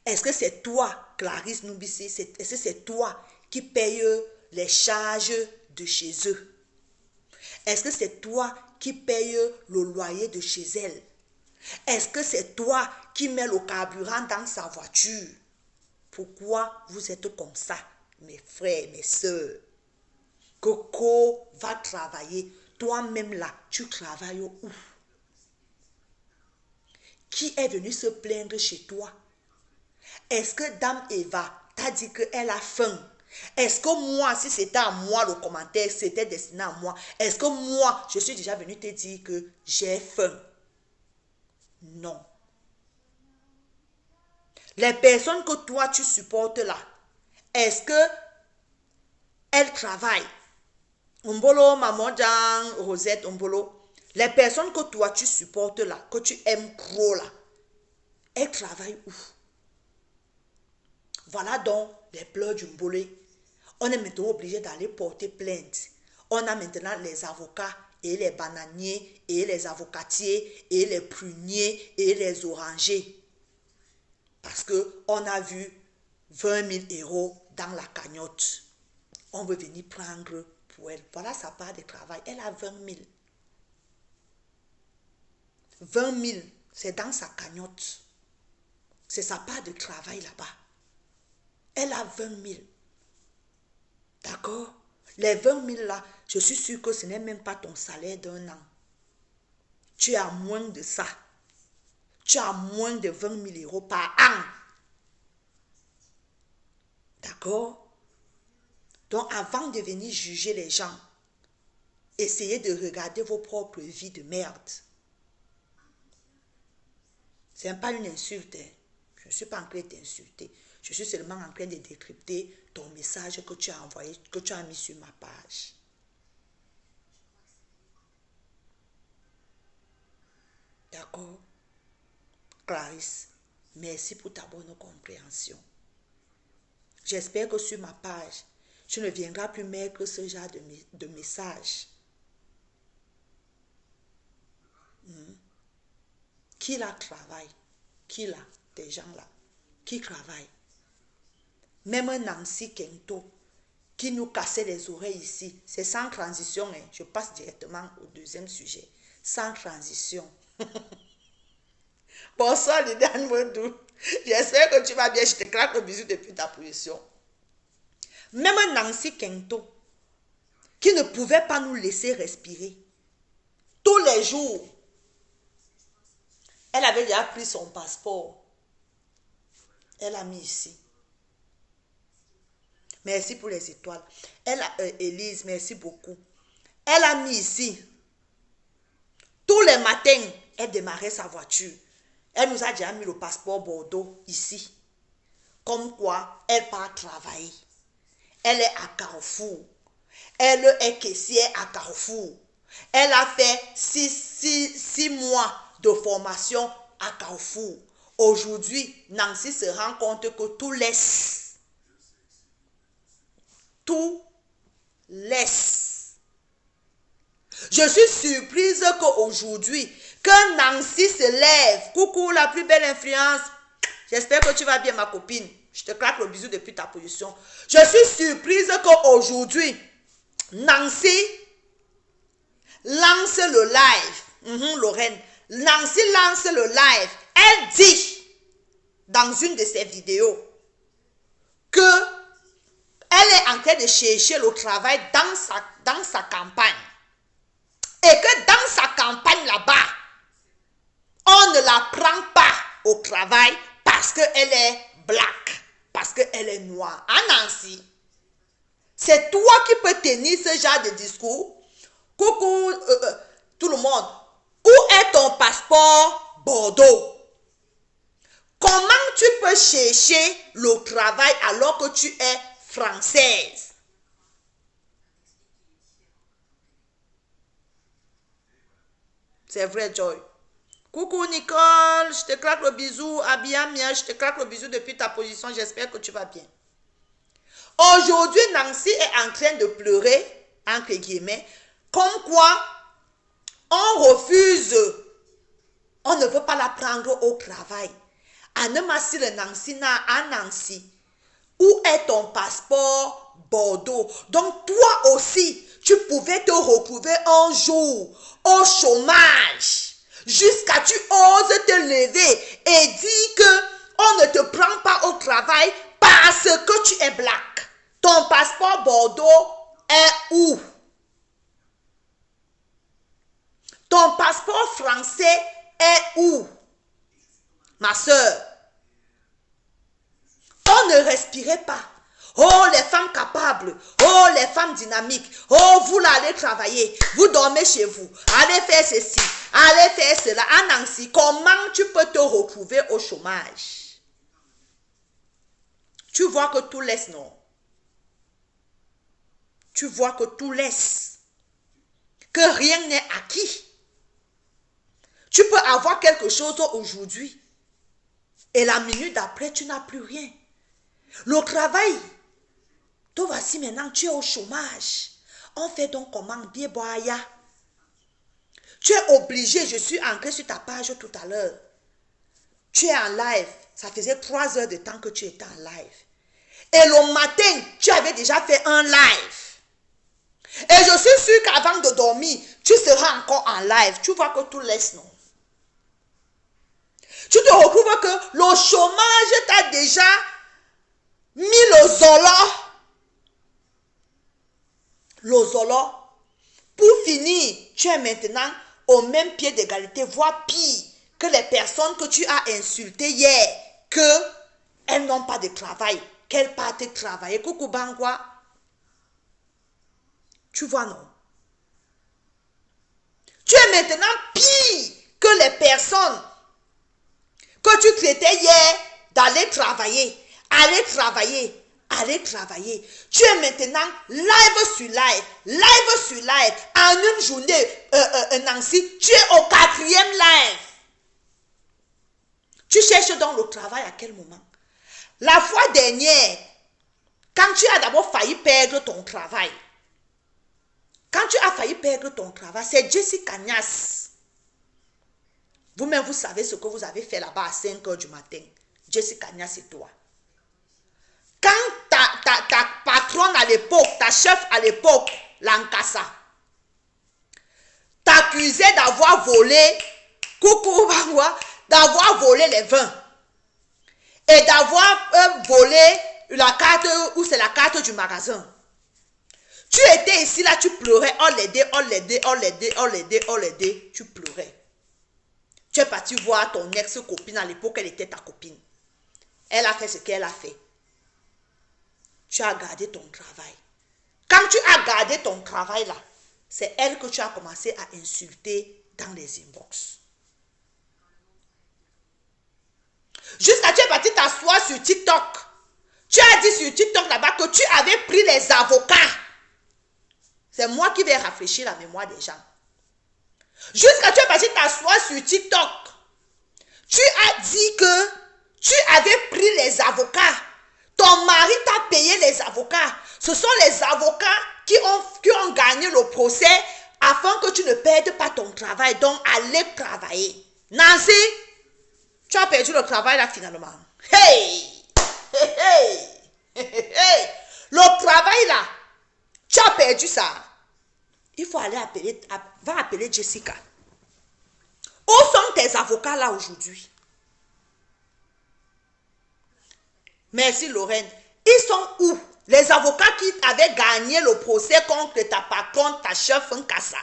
Est-ce que c'est toi, Clarisse Noubissi, est-ce que c'est toi qui paye les charges de chez eux? Est-ce que c'est toi qui paye le loyer de chez elle? Est-ce que c'est toi qui mets le carburant dans sa voiture? Pourquoi vous êtes comme ça, mes frères, mes soeurs? Coco va travailler. Toi-même là, tu travailles où? Qui est venu se plaindre chez toi? Est-ce que Dame Eva t'a dit qu'elle a faim? Est-ce que moi, si c'était à moi le commentaire, c'était destiné à moi? Est-ce que moi, je suis déjà venu te dire que j'ai faim? Non. Les personnes que toi, tu supportes là, est-ce que elles travaillent? Ombolo, Maman Jang, Rosette, Ombolo. Les personnes que toi, tu supportes là, que tu aimes trop là, elles travaillent où? Voilà donc les pleurs du Mbolé. On est maintenant obligé d'aller porter plainte. On a maintenant les avocats et les bananiers, et les avocatiers, et les pruniers, et les orangers. Parce qu'on a vu 20 000 € dans la cagnotte. On veut venir prendre pour elle. Voilà sa part de travail. Elle a 20 000. 20 000, c'est dans sa cagnotte. C'est sa part de travail là-bas. Elle a 20 000. D'accord? Les 20 000 là, je suis sûre que ce n'est même pas ton salaire d'un an. Tu as moins de ça. Tu as moins de 20 000 € par an. D'accord? Donc, avant de venir juger les gens, essayez de regarder vos propres vies de merde. Ce n'est pas une insulte. Hein. Je ne suis pas en train de t'insulter. Je suis seulement en train de décrypter ton message que tu as envoyé, que tu as mis sur ma page. D'accord? Clarisse, merci pour ta bonne compréhension. J'espère que sur ma page, tu ne viendras plus mettre ce genre de message. Qui là travaille? Qui là? Des gens là. Qui travaillent? Même Nancy Kento, qui nous cassait les oreilles ici. C'est sans transition. Hein. Je passe directement au deuxième sujet. Sans transition. Bonsoir Lidiane Mondou. J'espère que tu vas bien. Je te claque le bisou depuis ta position. Même Nancy Kento, qui ne pouvait pas nous laisser respirer. Tous les jours. Elle avait déjà pris son passeport. Elle a mis ici. Merci pour les étoiles. Élise, merci beaucoup. Elle a mis ici. Tous les matins, elle démarrait sa voiture. Elle nous a déjà mis le passeport Bordeaux ici. Comme quoi, elle part travailler. Elle est à Carrefour. Elle est caissière à Carrefour. Elle a fait 6 mois de formation à Carrefour. Aujourd'hui, Nancy se rend compte que tout laisse. Tout laisse. Je suis surprise qu'aujourd'hui, que Nancy se lève. Coucou, la plus belle influence. J'espère que tu vas bien, ma copine. Je te claque le bisou depuis ta position. Je suis surprise qu'aujourd'hui, Nancy lance le live. Lorraine. Nancy lance le live. Elle dit dans une de ses vidéos que elle est en train de chercher le travail dans sa campagne. Et que dans sa campagne là-bas, on ne la prend pas au travail parce qu'elle est black, parce qu'elle est noire. Ah Nancy, c'est toi qui peux tenir ce genre de discours. Coucou tout le monde. Où est ton passeport Bordeaux? Comment tu peux chercher le travail alors que tu es française? C'est vrai, Joy. Coucou Nicole, je te claque le bisou. Abiamia, je te claque le bisou depuis ta position. J'espère que tu vas bien. Aujourd'hui, Nancy est en train de pleurer, entre guillemets, comme quoi on refuse, on ne veut pas la prendre au travail. Annemassi le Nancy na à Nancy. Où est ton passeport Bordeaux? Donc toi aussi, tu pouvais te retrouver un jour au chômage. Jusqu'à tu oses te lever et dire que on ne te prend pas au travail parce que tu es black. Ton passeport Bordeaux est où? Ton passeport français est où? Ma soeur. On ne respirait pas. Oh, les femmes capables. Oh, les femmes dynamiques. Oh, vous là, allez travailler. Vous dormez chez vous. Allez faire ceci. Allez faire cela. Ah, Nancy, comment tu peux te retrouver au chômage? Tu vois que tout laisse, non? Tu vois que tout laisse. Que rien n'est acquis. Tu peux avoir quelque chose aujourd'hui. Et la minute d'après, tu n'as plus rien. Le travail, toi voici maintenant, tu es au chômage. On fait donc comment? Bien boya. Tu es obligé, je suis entré sur ta page tout à l'heure. Tu es en live. Ça faisait 3 heures de temps que tu étais en live. Et le matin, tu avais déjà fait un live. Et je suis sûre qu'avant de dormir, tu seras encore en live. Tu vois que tout laisse, non? Tu te retrouves que le chômage t'a déjà mis le zolo. Le zolo. Pour finir, tu es maintenant au même pied d'égalité, voire pire que les personnes que tu as insultées hier, qu'elles n'ont pas de travail, qu'elles partent travailler. Coucou Bangwa. Tu vois, non? Tu es maintenant pire que les personnes que tu traitais hier d'aller travailler, aller travailler, aller travailler. Tu es maintenant live sur live, en une journée, Nancy, tu es au 4e live. Tu cherches donc le travail à quel moment? La fois dernière, quand tu as d'abord failli perdre ton travail, c'est Jessica Nias. Vous-même, vous savez ce que vous avez fait là-bas à 5 heures du matin. Jessica Nias, c'est toi. Quand ta patronne à l'époque, ta chef à l'époque, Lankassa, t'accusait d'avoir volé, d'avoir volé les vins et d'avoir volé la carte, ou c'est la carte du magasin. Tu étais ici, là, tu pleurais, oh les tu pleurais. Tu es parti voir ton ex-copine à l'époque, elle était ta copine. Elle a fait ce qu'elle a fait. Tu as gardé ton travail. Quand tu as gardé ton travail là, c'est elle que tu as commencé à insulter dans les inbox. Jusqu'à tu es parti t'asseoir sur TikTok. Tu as dit sur TikTok là-bas que tu avais pris les avocats. C'est moi qui vais rafraîchir la mémoire des gens. Jusqu'à tu es parti t'asseoir sur TikTok. Tu as dit que tu avais pris les avocats. Ton mari t'a payé les avocats. Ce sont les avocats qui ont gagné le procès afin que tu ne perdes pas ton travail. Donc, allez travailler. Nancy, tu as perdu le travail là finalement. Hey! Hey! Hey! Hey! Hey! Le travail là, tu as perdu ça. Il faut aller appeler, va appeler Jessica. Où sont tes avocats là aujourd'hui? Merci Lorraine. Ils sont où? Les avocats qui avaient gagné le procès contre ta patronne, ta chef Nkassa.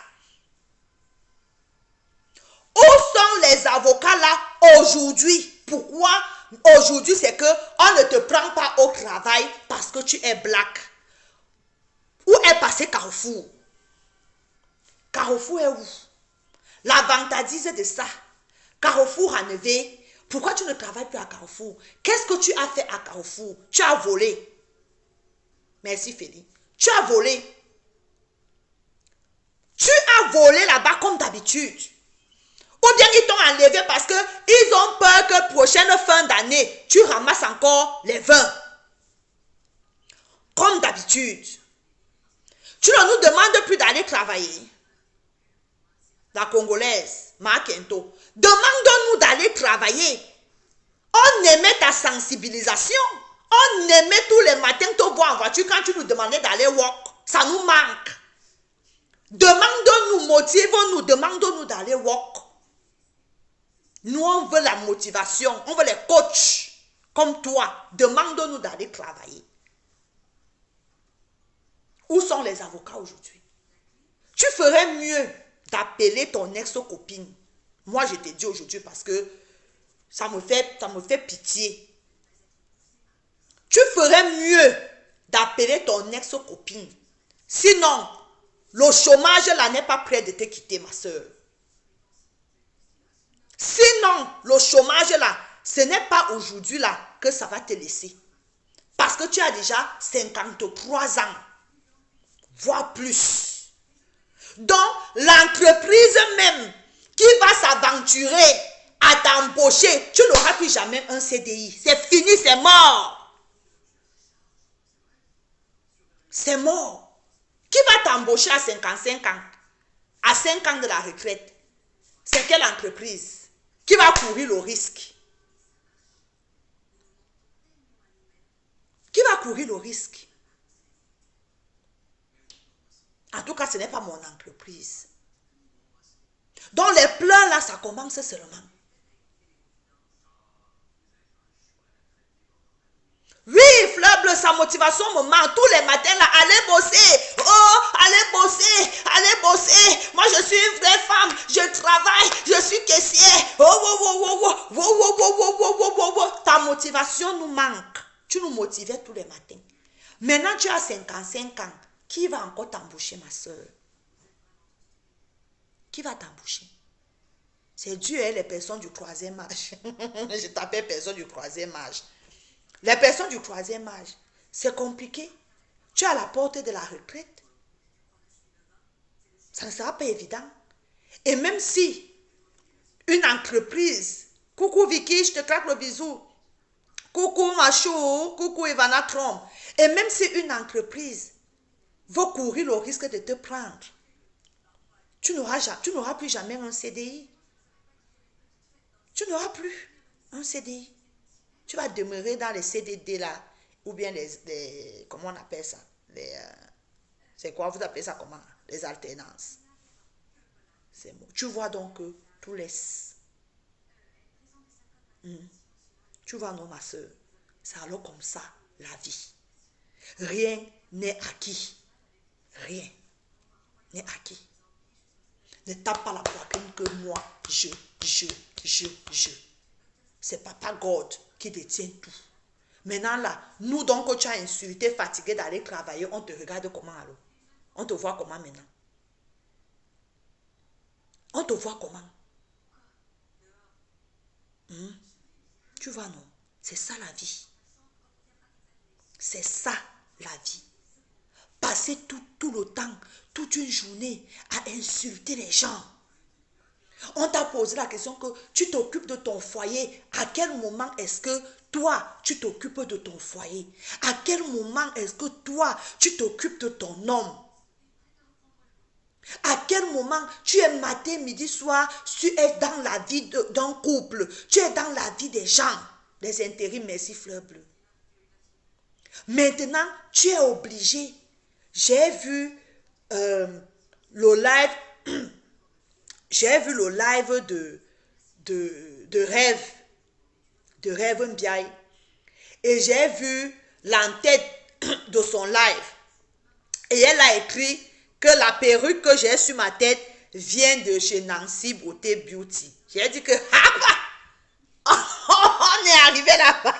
Où sont les avocats là aujourd'hui? Pourquoi aujourd'hui c'est que on ne te prend pas au travail parce que tu es black? Où est passé Carrefour? Carrefour est où? La vantardise de ça. Carrefour a enlevé. Pourquoi tu ne travailles plus à Carrefour? Qu'est-ce que tu as fait à Carrefour? Tu as volé. Merci Félix. Tu as volé. Tu as volé là-bas comme d'habitude. Ou bien ils t'ont enlevé parce qu'ils ont peur que prochaine fin d'année, tu ramasses encore les vins. Comme d'habitude. Tu ne nous demandes plus d'aller travailler. La Congolaise, Makento, demande-nous d'aller travailler. On aimait ta sensibilisation. On aimait tous les matins te voir en voiture quand tu nous demandais d'aller walk. Ça nous manque. Demande-nous, motive-nous, demande-nous d'aller walk. Nous, on veut la motivation. On veut les coachs comme toi. Demande-nous d'aller travailler. Où sont les avocats aujourd'hui? Tu ferais mieux d'appeler ton ex-copine. Moi, je te dis aujourd'hui parce que ça me fait pitié. Tu ferais mieux d'appeler ton ex-copine. Sinon, le chômage là n'est pas prêt de te quitter, ma soeur. Sinon, le chômage là, ce n'est pas aujourd'hui là que ça va te laisser. Parce que tu as déjà 53 ans, voire plus. Donc, l'entreprise même qui va s'aventurer à t'embaucher, tu n'auras plus jamais un CDI. C'est fini, c'est mort. C'est mort. Qui va t'embaucher à 55 ans? À 5 ans de la retraite? C'est quelle entreprise qui va courir le risque? Qui va courir le risque? En tout cas, ce n'est pas mon entreprise. Donc les pleurs là, ça commence seulement. Oui, Fleur Bleue, sa motivation me manque. Tous les matins là, allez bosser. Oh, allez bosser, allez bosser. Moi, je suis une vraie femme. Je travaille, je suis caissière. Oh, oh, oh, oh, oh, oh, oh, oh, oh, oh, oh, oh, oh. Ta motivation nous manque. Tu nous motivais tous les matins. Maintenant, tu as 55 ans. Qui va encore t'embaucher, ma soeur? Qui va t'embaucher? C'est Dieu et les personnes du troisième âge. Je t'appelle personne du troisième âge. Les personnes du troisième âge, c'est compliqué. Tu es à la porte de la retraite. Ça ne sera pas évident. Et même si une entreprise, coucou Vicky, je te claque le bisou. Coucou Machou, coucou Ivana Trump. Et même si une entreprise va courir le risque de te prendre, tu n'auras plus jamais un CDI. Tu n'auras plus un CDI. Tu vas demeurer dans les CDD là, ou bien les comment on appelle ça? C'est quoi, vous appelez ça comment? Les alternances. C'est bon. Tu vois donc que tout laisse. Tu vois, non, ma soeur, c'est alors comme ça, la vie. Rien n'est acquis. Rien n'est acquis. Ne tape pas la poitrine que moi, je. C'est Papa God qui détient tout. Maintenant là, nous donc quand tu as insulté, fatigué d'aller travailler, on te regarde comment alors? On te voit comment maintenant? On te voit comment? Tu vois non? C'est ça la vie. C'est ça la vie. Passer tout le temps, toute une journée à insulter les gens. On t'a posé la question que tu t'occupes de ton foyer. À quel moment est-ce que toi, tu t'occupes de ton foyer? À quel moment est-ce que toi, tu t'occupes de ton homme? À quel moment tu es matin, midi, soir, tu es dans la vie d'un couple, tu es dans la vie des gens, des intérims, merci Fleur Bleue. Maintenant, tu es obligé. J'ai vu le live, j'ai vu le live de Rêve Mbiaye, et j'ai vu l'entête de son live, et elle a écrit que la perruque que j'ai sur ma tête vient de chez Nancy Beauté Beauty. J'ai dit que on est arrivé là-bas.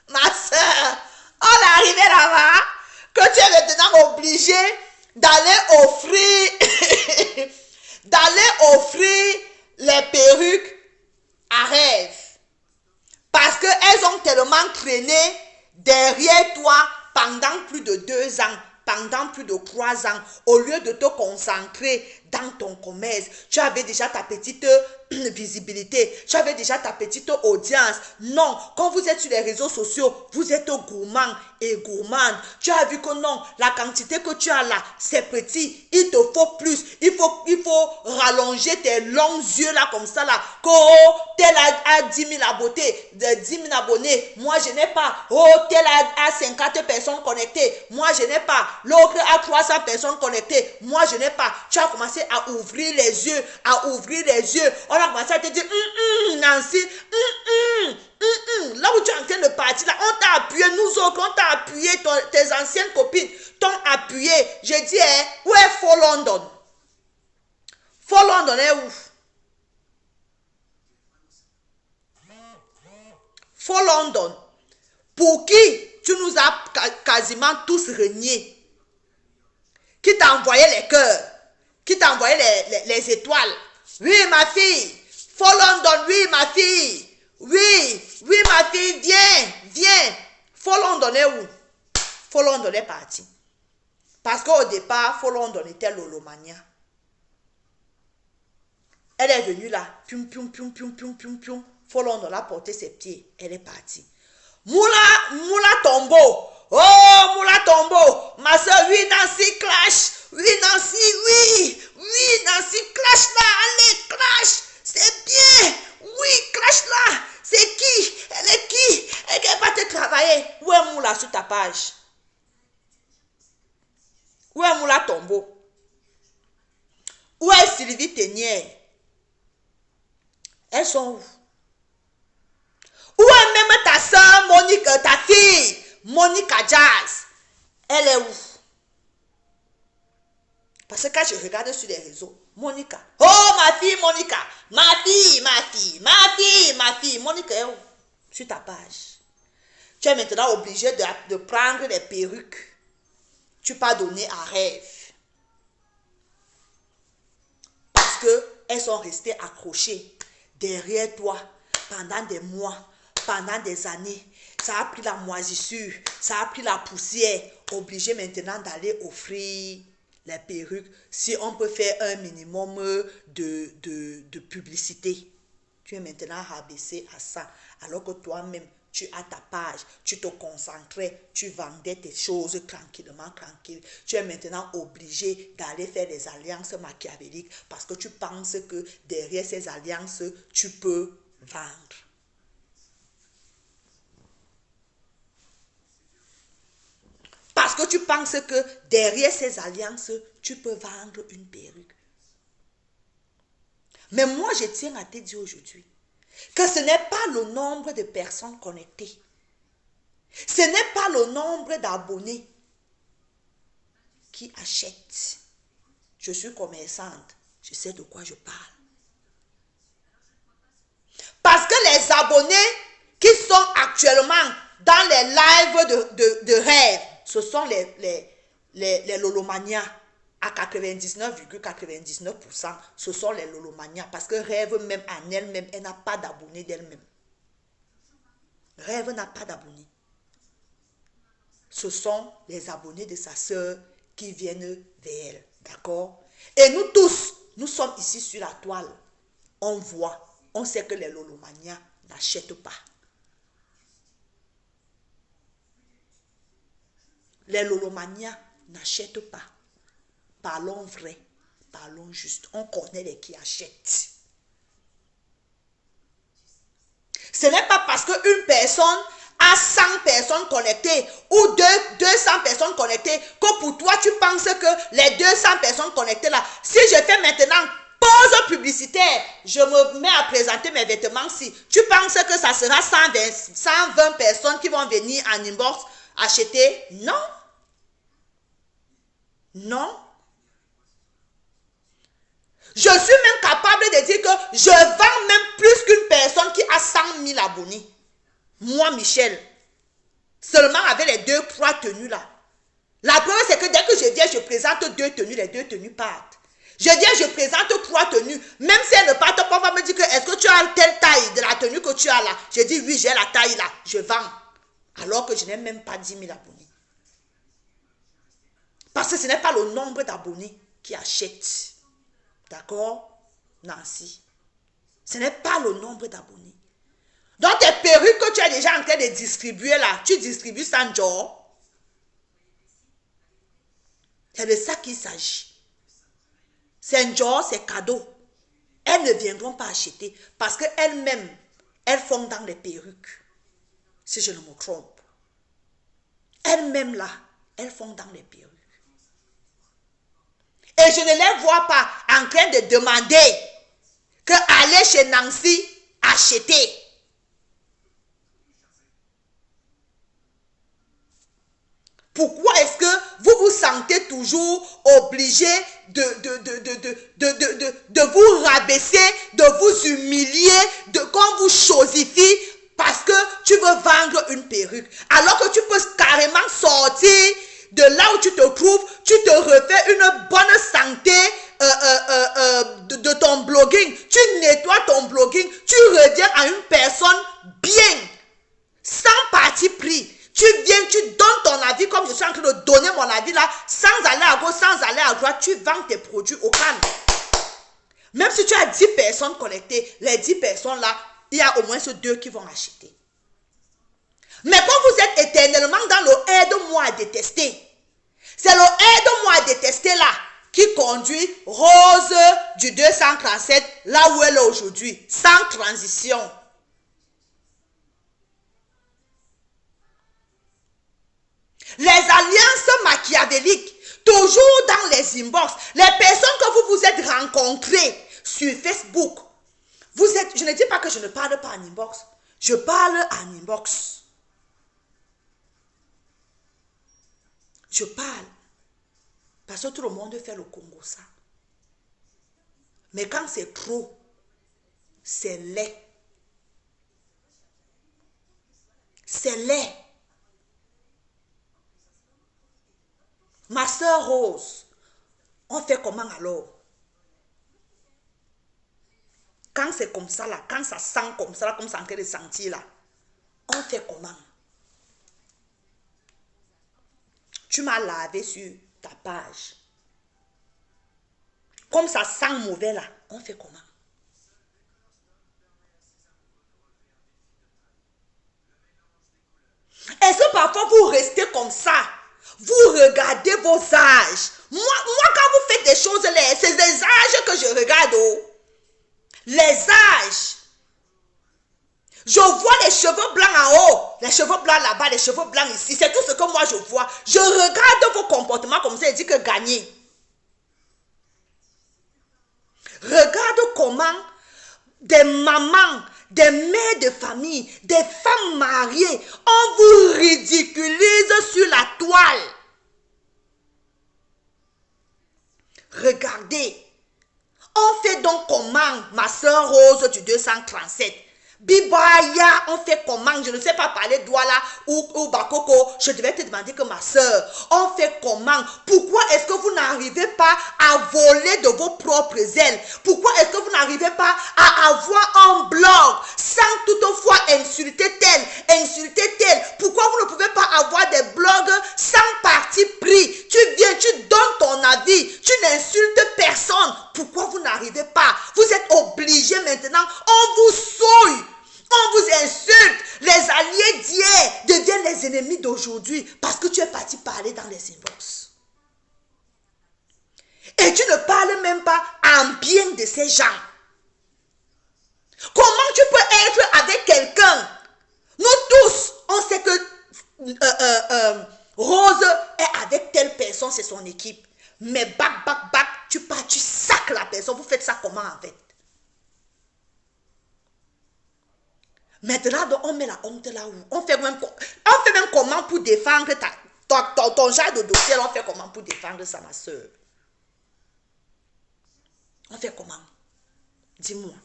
Ma soeur, on est arrivé là-bas que tu es maintenant obligé d'aller offrir les perruques à Rêve. Parce qu'elles ont tellement traîné derrière toi pendant plus de 2 ans, pendant plus de 3 ans, au lieu de te concentrer dans ton commerce. Tu avais déjà ta petite visibilité, tu avais déjà ta petite audience. Non, quand vous êtes sur les réseaux sociaux, vous êtes gourmand et gourmande. Tu as vu que non, la quantité que tu as là, c'est petit. Il te faut plus. Il faut rallonger tes longs yeux là comme ça là. Que oh, tel a 10 000 abonnés. Moi, je n'ai pas. Oh, tel a 50 personnes connectées. Moi, je n'ai pas. L'autre a 300 personnes connectées. Moi, je n'ai pas. Tu as commencé à ouvrir les yeux. On a commencé à te dire, Nancy, là où tu es en train de partir, là, on t'a appuyé, nous autres, on t'a appuyé, tes anciennes copines t'ont appuyé. Je dis, où est Faux London? Faux London est où? Faux London, pour qui tu nous as quasiment tous reniés, qui t'a envoyé les cœurs, qui t'a envoyé les étoiles. Oui, ma fille. Faux London, oui, ma fille. Oui, ma fille, viens. Faux London est où? Faux London est parti. Parce qu'au départ, Faux London était Lolomania. Elle est venue là. Pium. Faux London a porté ses pieds. Elle est partie. Moula Tombo. Oh, Moula Tombo, ma soeur, oui, Nancy clash. Oui, Nancy, oui. Oui, Nancy, clash là. Allez, clash. C'est bien. Oui, clash là. C'est qui? Elle est qui? Elle va te travailler. Où est Moula sur ta page? Où est Moula Tombo? Où est Sylvie Ténière? Elles sont où? Où est même ta soeur Monique, ta fille? Monica Jazz, elle est où? Parce que quand je regarde sur les réseaux, Monica, oh ma fille Monica, ma fille, Monica est où? Sur ta page. Tu es maintenant obligé de prendre des perruques. Tu pas donné à Rêve. Parce qu'elles sont restées accrochées derrière toi pendant des mois, pendant des années. Ça a pris la moisissure, ça a pris la poussière. Obligé maintenant d'aller offrir les perruques. Si on peut faire un minimum de publicité. Tu es maintenant rabaissé à ça. Alors que toi-même, tu as ta page, tu te concentrais, tu vendais tes choses tranquillement, tranquille. Tu es maintenant obligé d'aller faire des alliances machiavéliques parce que tu penses que derrière ces alliances, tu peux vendre. Parce que tu penses que derrière ces alliances, tu peux vendre une perruque. Mais moi, je tiens à te dire aujourd'hui que ce n'est pas le nombre de personnes connectées. Ce n'est pas le nombre d'abonnés qui achètent. Je suis commerçante. Je sais de quoi je parle. Parce que les abonnés qui sont actuellement dans les lives de Rêve, ce sont les lolomanias à 99,99%. Ce sont les lolomanias parce que Rêve même en elle-même, elle n'a pas d'abonnés d'elle-même. Rêve n'a pas d'abonnés. Ce sont les abonnés de sa sœur qui viennent vers elle. D'accord? Et nous tous, nous sommes ici sur la toile. On voit, on sait que les lolomanias n'achètent pas. Les lolomanias n'achètent pas. Parlons vrai, parlons juste. On connaît les qui achètent. Ce n'est pas parce qu'une personne a 100 personnes connectées ou 200 personnes connectées que pour toi, tu penses que les 200 personnes connectées là, si je fais maintenant pause publicitaire, je me mets à présenter mes vêtements, si tu penses que ça sera 120 personnes qui vont venir en inbox acheter? Non. Non. Je suis même capable de dire que je vends même plus qu'une personne qui a 100 000 abonnés. Moi, Michel, seulement avec les 2-3 tenues là. La preuve, c'est que dès que je viens, je présente 2 tenues, les 2 tenues partent. Je viens, je présente 3 tenues. Même si elles ne partent pas, on va me dire que est-ce que tu as telle taille de la tenue que tu as là? Je dis oui, j'ai la taille là, je vends. Alors que je n'ai même pas 10 000 abonnés. Parce que ce n'est pas le nombre d'abonnés qui achètent. D'accord, Nancy? Ce n'est pas le nombre d'abonnés. Donc, tes perruques que tu es déjà en train de distribuer là, tu distribues sans job. C'est de ça qu'il s'agit. C'est un job, c'est cadeau. Elles ne viendront pas acheter parce qu'elles-mêmes, elles font dans les perruques. Si je ne me trompe. Elles-mêmes là, elles font dans les perruques. Et je ne les vois pas en train de demander que aller chez Nancy acheter. Pourquoi est-ce que vous vous sentez toujours obligé de vous rabaisser, de vous humilier, qu'on vous chosifie parce que tu veux vendre une perruque? Alors que tu peux carrément sortir de là où tu te trouves, tu te refais une bonne santé de ton blogging. Tu nettoies ton blogging, tu reviens à une personne bien, sans parti pris. Tu viens, tu donnes ton avis comme je suis en train de donner mon avis là, sans aller à gauche, sans aller à droite, tu vends tes produits au calme. Même si tu as 10 personnes connectées, les 10 personnes là, il y a au moins 2 qui vont acheter. Mais quand vous êtes éternellement dans le aide-moi à détester, c'est le aide-moi à détester là qui conduit Rose du 237 là où elle est aujourd'hui, sans transition. Les alliances machiavéliques, toujours dans les inbox, les personnes que vous vous êtes rencontrées sur Facebook, vous êtes, je ne dis pas que je ne parle pas en inbox, je parle en inbox. Je parle. Parce que tout le monde fait le Congo ça. Mais quand c'est trop, c'est laid. C'est laid. Ma soeur Rose, on fait comment alors? Quand c'est comme ça là, quand ça sent comme ça là, comme ça en train de sentir là, on fait comment? Tu m'as lavé sur ta page. Comme ça sent mauvais là, on fait comment? Est-ce que parfois vous restez comme ça? Vous regardez vos âges. Moi quand vous faites des choses, c'est des âges que je regarde. Oh. Les âges. Je vois les cheveux blancs en haut, les cheveux blancs là-bas, les cheveux blancs ici. C'est tout ce que moi je vois. Je regarde vos comportements comme ça et dis que gagner. Regarde comment des mamans, des mères de famille, des femmes mariées, on vous ridiculise sur la toile. Regardez. On fait donc comment, ma soeur Rose du 237? Bibaya, on fait comment? Je ne sais pas parler Douala ou Bakoko. Je devais te demander que ma soeur, on fait comment? Pourquoi est-ce que vous n'arrivez pas à voler de vos propres ailes? Pourquoi est-ce que vous n'arrivez pas à avoir un blog sans toutefois insulter tel, insulter tel? Pourquoi vous ne pouvez pas avoir des blogs sans parti pris? Tu viens, tu donnes ton avis, tu n'insultes personne. Pourquoi vous n'arrivez pas? Vous êtes obligés maintenant, on vous souille. On vous insulte. Les alliés d'hier deviennent les ennemis d'aujourd'hui parce que tu es parti parler dans les inbox. Et tu ne parles même pas en bien de ces gens. Comment tu peux être avec quelqu'un? Nous tous, on sait que Rose est avec telle personne, c'est son équipe. Mais bac, tu pars, tu sacs la personne. Vous faites ça comment en fait? Maintenant, on met la honte là où on fait même comment pour défendre ton genre de dossier. On fait comment pour défendre ça, ma soeur? On fait comment? Dis-moi.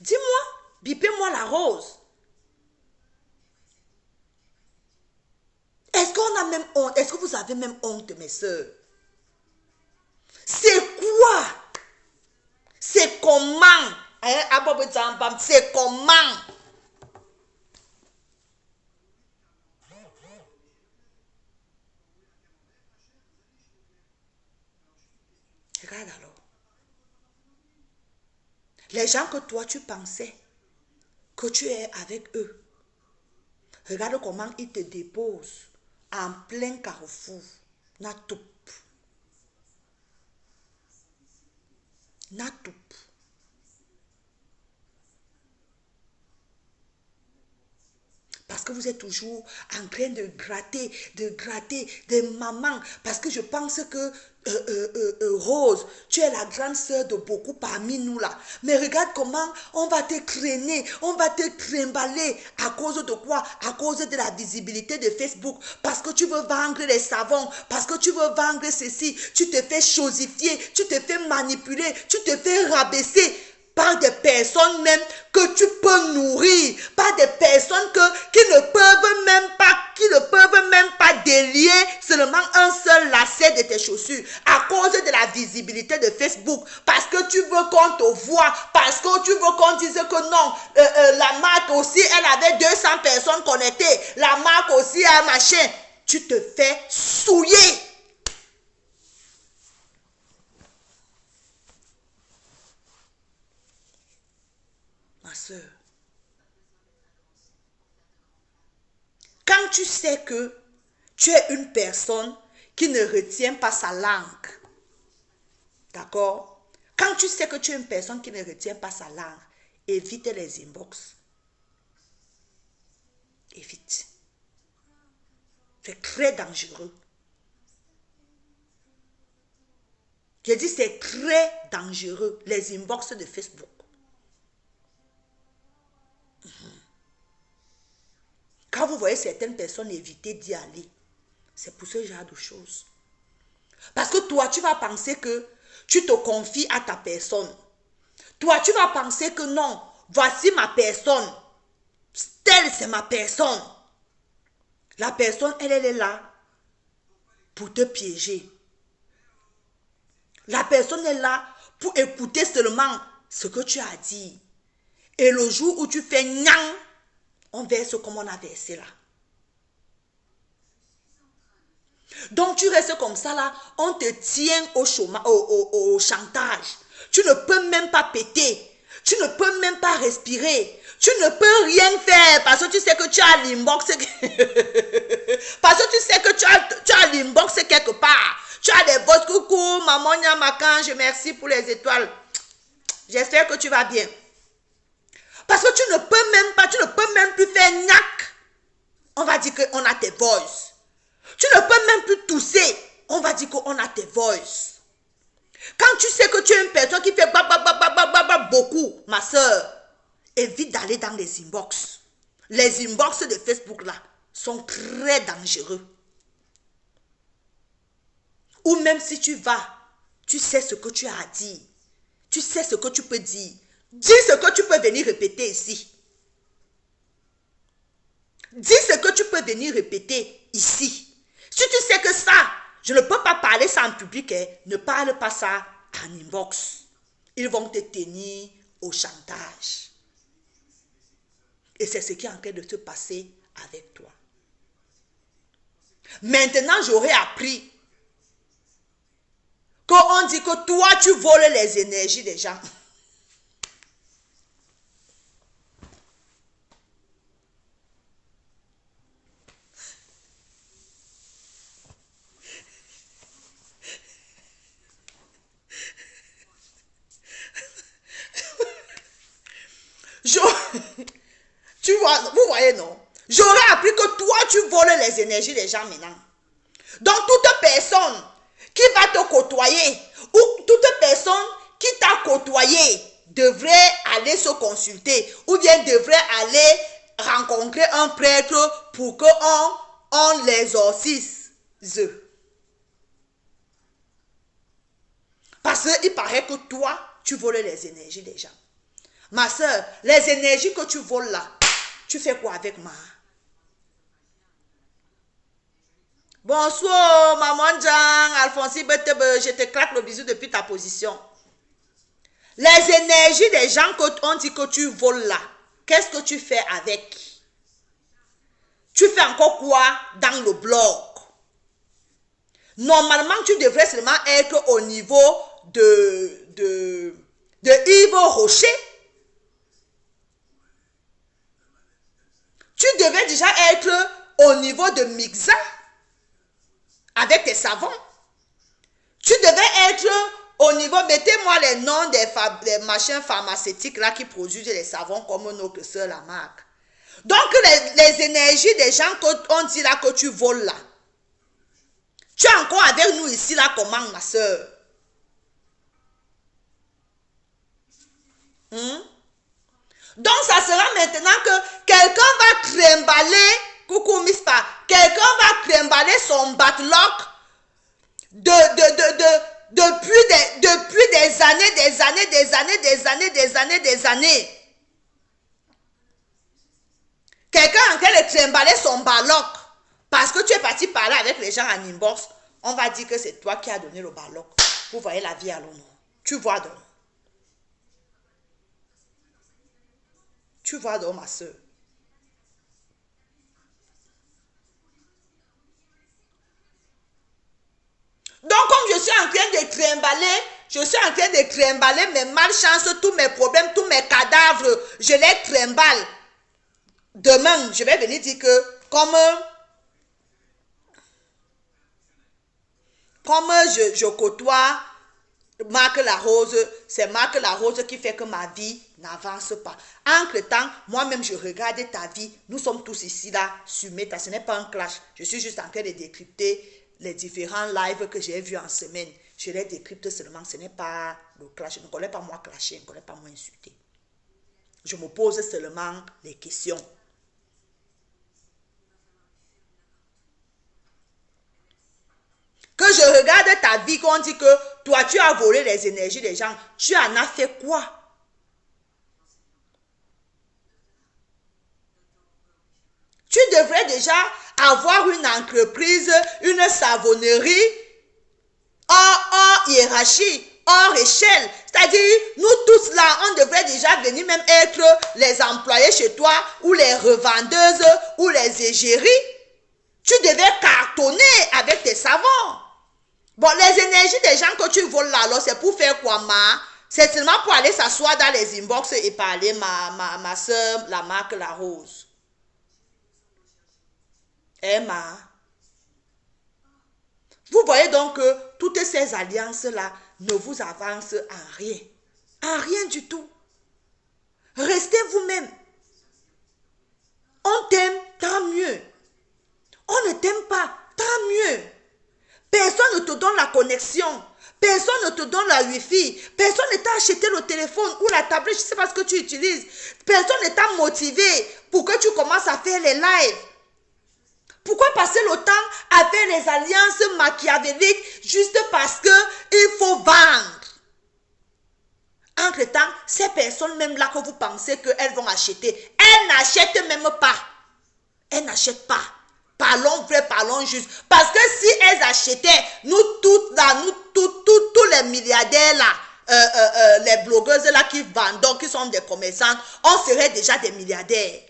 Dis-moi. Bipez-moi la Rose. Est-ce qu'on a même honte? Est-ce que vous avez même honte, mes soeurs? C'est quoi? C'est comment? C'est comment? Regarde alors. Les gens que toi tu pensais que tu es avec eux, regarde comment ils te déposent en plein carrefour. Natoup. Natoup. Parce que vous êtes toujours en train de gratter des mamans. Parce que je pense que Rose, tu es la grande sœur de beaucoup parmi nous là. Mais regarde comment on va te traîner, on va te trimballer. À cause de quoi? À cause de la visibilité de Facebook. Parce que tu veux vendre les savons. Parce que tu veux vendre ceci. Tu te fais chosifier, tu te fais manipuler, tu te fais rabaisser. Par des personnes même que tu peux nourrir, par des personnes qui ne peuvent même pas délier seulement un seul lacet de tes chaussures à cause de la visibilité de Facebook, parce que tu veux qu'on te voie, parce que tu veux qu'on dise que non, la marque aussi, elle avait 200 personnes connectées, la marque aussi a un machin. Tu te fais souiller. Ma soeur, quand tu sais que tu es une personne qui ne retient pas sa langue, d'accord? Quand tu sais que tu es une personne qui ne retient pas sa langue, évite les inbox. Évite. C'est très dangereux. Je dis c'est très dangereux, les inbox de Facebook. Quand vous voyez certaines personnes éviter d'y aller, c'est pour ce genre de choses. Parce que toi, tu vas penser que tu te confies à ta personne. Toi, tu vas penser que non, voici ma personne. Telle, c'est ma personne. La personne, elle est là pour te piéger. La personne est là pour écouter seulement ce que tu as dit. Et le jour où tu fais nyang, on verse comme on a versé là. Donc tu restes comme ça là, on te tient au chantage. Tu ne peux même pas péter. Tu ne peux même pas respirer. Tu ne peux rien faire parce que tu sais que tu as l'inbox. Parce que tu sais que tu as l'inbox quelque part. Tu as des votes, coucou, maman Nyamakan, je merci pour les étoiles. J'espère que tu vas bien. Parce que tu ne peux même plus faire gnac. On va dire qu'on a tes voices. Tu ne peux même plus tousser. On va dire qu'on a tes voices. Quand tu sais que tu es une personne qui fait beaucoup, ma soeur, évite d'aller dans les inbox. Les inbox de Facebook là sont très dangereux. Ou même si tu vas, tu sais ce que tu as à dire. Tu sais ce que tu peux dire. Dis ce que tu peux venir répéter ici. Dis ce que tu peux venir répéter ici. Si tu sais que ça, je ne peux pas parler ça en public, ne parle pas ça en inbox. Ils vont te tenir au chantage. Et c'est ce qui est en train de se passer avec toi. Maintenant, j'aurais appris qu'on dit que toi, tu voles les énergies des gens. Tu vois, vous voyez, non? J'aurais appris que toi, tu voles les énergies des gens maintenant. Donc, toute personne qui va te côtoyer ou toute personne qui t'a côtoyé devrait aller se consulter ou bien devrait aller rencontrer un prêtre pour qu'on l'exorcise. Parce qu'il paraît que toi, tu voles les énergies des gens. Ma soeur, les énergies que tu voles là, tu fais quoi avec moi? Bonsoir, maman Jean, Alphonse Betebe, je te claque le bisou depuis ta position. Les énergies des gens qu'on dit que tu voles là, qu'est-ce que tu fais avec? Tu fais encore quoi dans le blog? Normalement, tu devrais seulement être au niveau de Yves Rocher. Tu devais déjà être au niveau de Mixa avec tes savons. Tu devais être au niveau, mettez-moi les noms des machins pharmaceutiques là qui produisent les savons comme notre soeur la marque. Donc les énergies des gens qu'on dit là que tu voles là. Tu es encore avec nous ici là comment ma soeur? Donc ça sera maintenant que quelqu'un va trimballer, coucou Mispa, quelqu'un va trimballer son batlock depuis des années. Quelqu'un est en train de trimballer son batlock parce que tu es parti parler avec les gens en inbox. On va dire que c'est toi qui as donné le batlock. Vous voyez la vie à l'eau, non? Tu vois donc. Tu vois donc, ma soeur. Donc, comme je suis en train de trimballer mes malchances, tous mes problèmes, tous mes cadavres, je les trimballe. Demain, je vais venir dire que, comme Comme je côtoie Marc Larose, c'est Marc Larose qui fait que ma vie n'avance pas. Entre-temps, moi-même, je regarde ta vie. Nous sommes tous ici, là, sur Meta. Ce n'est pas un clash. Je suis juste en train de décrypter les différents lives que j'ai vus en semaine. Je les décrypte seulement. Ce n'est pas le clash. Je ne connais pas moi clasher, je ne connais pas moi insulter. Je me pose seulement les questions. Que je regarde ta vie, qu'on dit que toi, tu as volé les énergies des gens. Tu en as fait quoi? Tu devrais déjà avoir une entreprise, une savonnerie hors hiérarchie, hors échelle. C'est-à-dire, nous tous là, on devrait déjà venir même être les employés chez toi, ou les revendeuses, ou les égéries. Tu devais cartonner avec tes savons. Bon, les énergies des gens que tu voles là, alors c'est pour faire quoi, ma? C'est seulement pour aller s'asseoir dans les inbox et parler, ma soeur, la marque La Rose. Emma. Vous voyez donc que toutes ces alliances-là ne vous avancent en rien. En rien du tout. Restez vous-même. On t'aime, tant mieux. On ne t'aime pas, tant mieux. Personne ne te donne la connexion. Personne ne te donne la Wi-Fi. Personne ne t'a acheté le téléphone ou la tablette, je ne sais pas ce que tu utilises. Personne ne t'a motivé pour que tu commences à faire les lives. Pourquoi passer le temps à faire les alliances machiavéliques juste parce qu'il faut vendre? Entre-temps, ces personnes même là que vous pensez qu'elles vont acheter, elles n'achètent même pas. Elles n'achètent pas. Parlons vrai, parlons juste. Parce que si elles achetaient, nous toutes là, tous les milliardaires là, les blogueuses là qui vendent, donc qui sont des commerçantes, on serait déjà des milliardaires.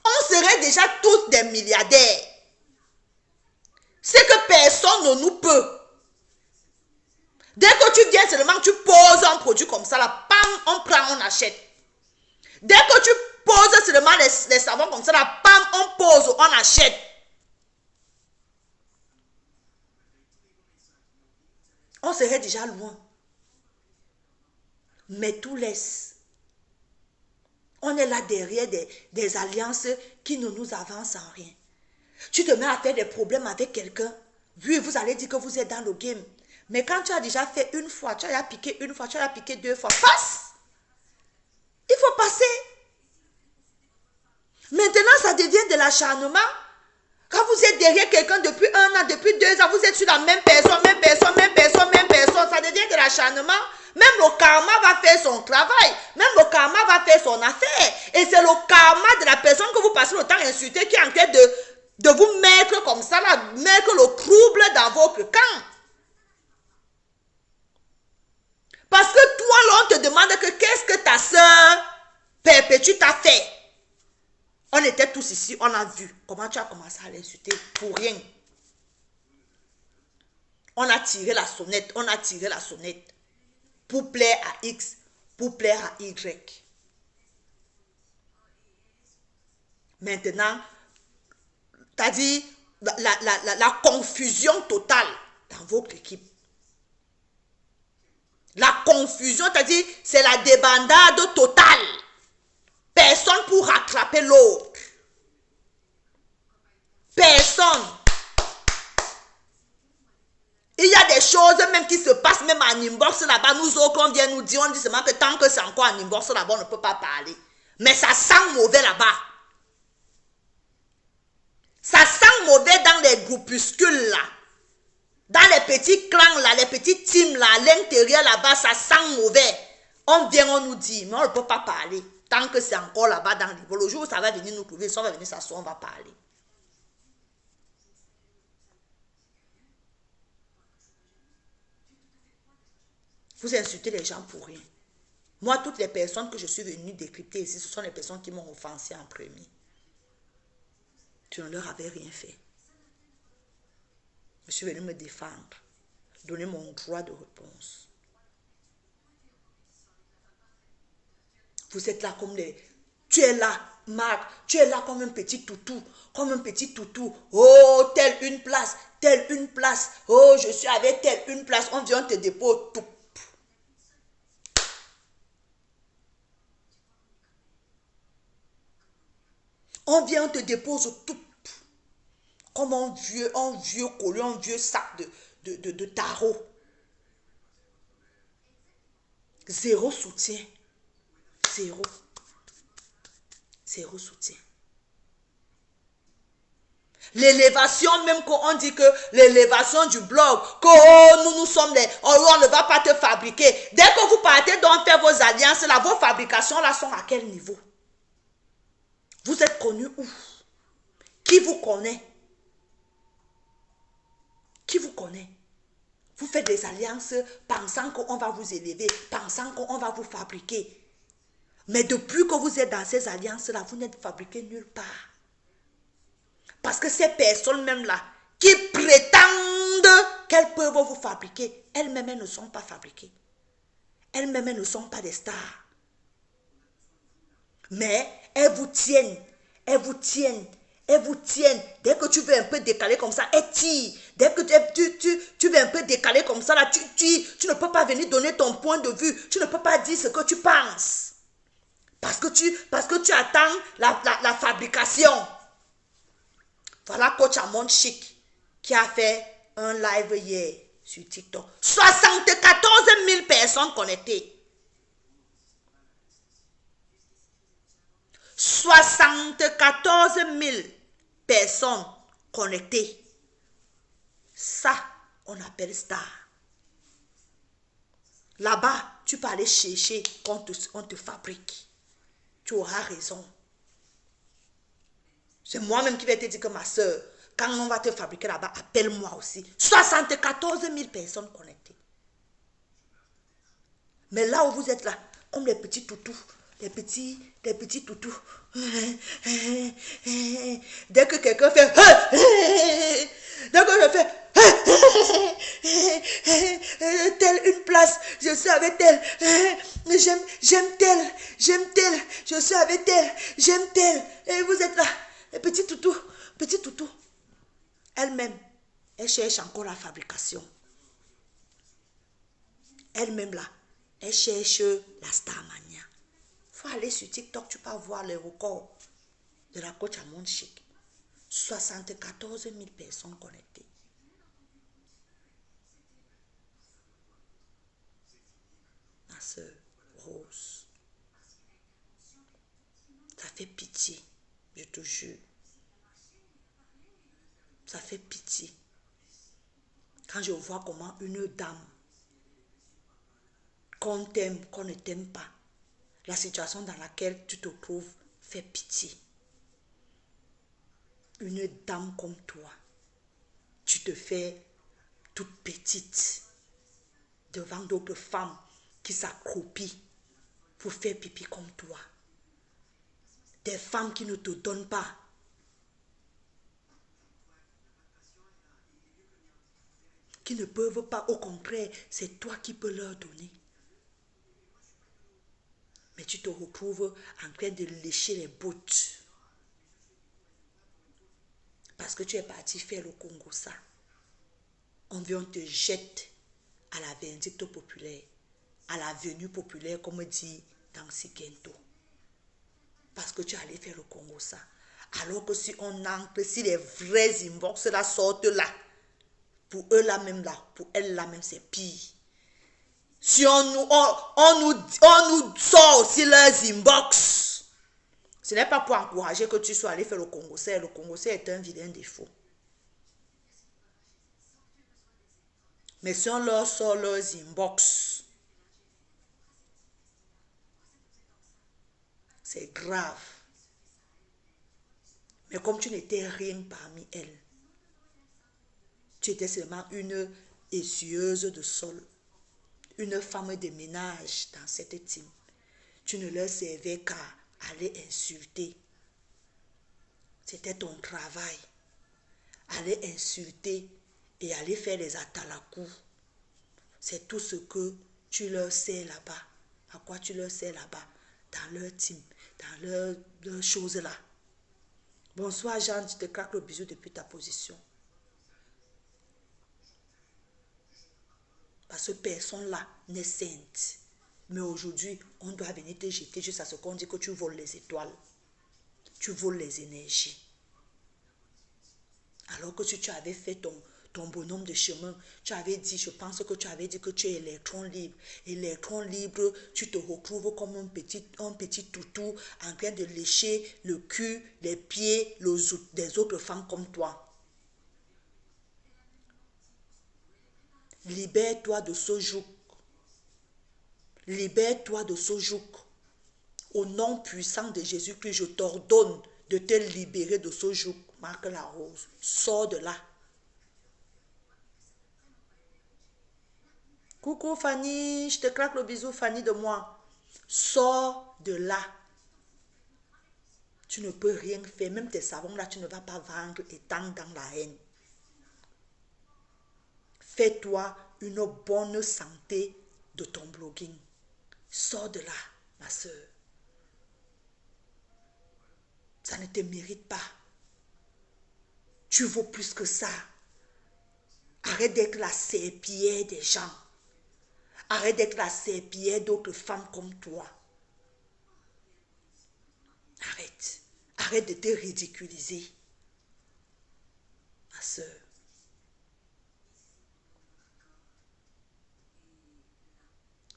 On serait déjà tous des milliardaires. C'est que personne ne nous peut. Dès que tu viens seulement, tu poses un produit comme ça, là, pam, on prend, on achète. Dès que tu poses seulement les savons comme ça, là, pam, on pose, on achète. On serait déjà loin. Mais tout laisse. On est là derrière des alliances qui ne nous avancent en rien. Tu te mets à faire des problèmes avec quelqu'un. Oui, vous allez dire que vous êtes dans le game. Mais quand tu as déjà fait une fois, tu as piqué une fois, tu as piqué deux fois, passe. Il faut passer. Maintenant, ça devient de l'acharnement. Quand vous êtes derrière quelqu'un depuis 1 an, depuis 2 ans, vous êtes sur la même personne, même personne, même personne, même personne. Ça devient de l'acharnement. Même le karma va faire son travail. Même le karma va faire son affaire. Et c'est le karma de la personne que vous passez le temps à insulter qui est en train de vous mettre comme ça, là, mettre le trouble dans votre camp. Parce que toi, là, on te demande que qu'est-ce que ta soeur Perpétue t'a fait. On était tous ici, on a vu comment tu as commencé à l'insulter pour rien. On a tiré la sonnette, on a tiré la sonnette pour plaire à X, pour plaire à Y. Maintenant, t'as dit la confusion totale dans votre équipe. La confusion, t'as dit, c'est la débandade totale. Personne pour rattraper l'autre. Personne. Il y a des choses même qui se passent même en inbox là-bas. Nous autres, on vient nous dire, on dit seulement que tant que c'est encore en inbox là-bas, on ne peut pas parler. Mais ça sent mauvais là-bas. Ça sent mauvais dans les groupuscules là. Dans les petits clans là, les petits teams là, à l'intérieur là-bas, ça sent mauvais. On vient, on nous dit, mais on ne peut pas parler. Tant que c'est encore là-bas dans l'Ivo. Le jour où ça va venir nous trouver, si on va venir s'asseoir, on va parler. Vous insultez les gens pour rien. Moi, toutes les personnes que je suis venue décrypter ici, ce sont les personnes qui m'ont offensé en premier. Tu ne leur avais rien fait. Je suis venue me défendre, donner mon droit de réponse. Vous êtes là comme les... Tu es là Marc, tu es là comme un petit toutou, comme un petit toutou. Oh, telle une place, telle une place. Oh, je suis avec telle une place. On vient te dépose tout. On vient, on te dépose tout. Comme un vieux collier, un vieux sac de tarot. Zéro soutien. Zéro. Zéro soutien. L'élévation, même quand on dit que l'élévation du blog, que oh, nous sommes les, oh, on ne va pas te fabriquer. Dès que vous partez donc faire vos alliances, là, vos fabrications là sont à quel niveau? Vous êtes connu où? Qui vous connaît? Qui vous connaît? Vous faites des alliances pensant qu'on va vous élever, pensant qu'on va vous fabriquer. Mais depuis que vous êtes dans ces alliances-là, vous n'êtes fabriqué nulle part. Parce que ces personnes-mêmes-là, qui prétendent qu'elles peuvent vous fabriquer, elles-mêmes, elles ne sont pas fabriquées. Elles-mêmes, elles ne sont pas des stars. Mais elles vous tiennent, elles vous tiennent, elles vous tiennent. Dès que tu veux un peu décaler comme ça, elles tirent. Dès que tu veux un peu décaler comme ça, là, tu ne peux pas venir donner ton point de vue. Tu ne peux pas dire ce que tu penses. Parce que tu attends la fabrication. Voilà coach Amon Chic qui a fait un live hier sur TikTok. 74 000 personnes connectées. 74 000 personnes connectées. Ça, on appelle star. Là-bas, tu peux aller chercher qu'on te fabrique. Tu auras raison. C'est moi-même qui vais te dire que ma soeur, quand on va te fabriquer là-bas, appelle-moi aussi. 74 000 personnes connectées. Mais là où vous êtes là, comme les petits toutous, les petits toutous. Dès que quelqu'un fait, dès que je fais, telle une place, je suis avec elle, j'aime tel, je suis avec elle, j'aime tel, et vous êtes là, les petits toutous, elle-même, elle cherche encore la fabrication, elle-même là, elle cherche la starmania. Il faut aller sur TikTok, tu peux voir les records de la coach Amon Chic. 74 000 personnes connectées. Ma soeur Rose, ça fait pitié, je te jure. Ça fait pitié. Quand je vois comment une dame, qu'on t'aime, qu'on ne t'aime pas, la situation dans laquelle tu te trouves fait pitié. Une dame comme toi, tu te fais toute petite devant d'autres femmes qui s'accroupissent pour faire pipi comme toi. Des femmes qui ne te donnent pas. Qui ne peuvent pas, au contraire, c'est toi qui peux leur donner. Mais tu te retrouves en train de lécher les bottes. Parce que tu es parti faire le Congo ça. On vient te jette à la vindicte populaire, à la venue populaire, comme dit dans Sikento. Parce que tu es allé faire le Congo ça. Alors que si on entre, si les vrais inbox là sortent là, pour eux là même là, pour elles là même c'est pire. Si on nous sort aussi leurs inbox, ce n'est pas pour encourager que tu sois allé faire le Congo. Le Congo est un vilain défaut. Mais si on leur sort leurs inbox, c'est grave. Mais comme tu n'étais rien parmi elles, tu étais seulement une essuyeuse de sol, une femme de ménage dans cette team. Tu ne leur servais qu'à aller insulter. C'était ton travail. Aller insulter et aller faire les atalakou. C'est tout ce que tu leur sers là-bas. À quoi tu leur sers là-bas? Dans leur team. dans leurs choses là. Bonsoir Jean, je te claque le bisou depuis ta position. Parce que personne là n'est sainte. Mais aujourd'hui, on doit venir te jeter juste à ce qu'on dit que tu voles les étoiles. Tu voles les énergies. Alors que si tu avais fait ton bonhomme de chemin, tu avais dit, je pense que tu avais dit que tu es électron libre. Électron libre, tu te retrouves comme un petit toutou en train de lécher le cul, les pieds des autres femmes comme toi. Libère-toi de ce joug. Libère-toi de ce joug. Au nom puissant de Jésus-Christ, je t'ordonne de te libérer de ce joug. Marque la rose. Sors de là. Coucou Fanny, je te claque le bisou Fanny de moi. Sors de là. Tu ne peux rien faire. Même tes savons là, tu ne vas pas vendre étant dans la haine. Fais-toi une bonne santé de ton blogging. Sors de là, ma soeur. Ça ne te mérite pas. Tu vaux plus que ça. Arrête d'être la serpillière des gens. Arrête d'être la serpillière d'autres femmes comme toi. Arrête. Arrête de te ridiculiser. Ma soeur.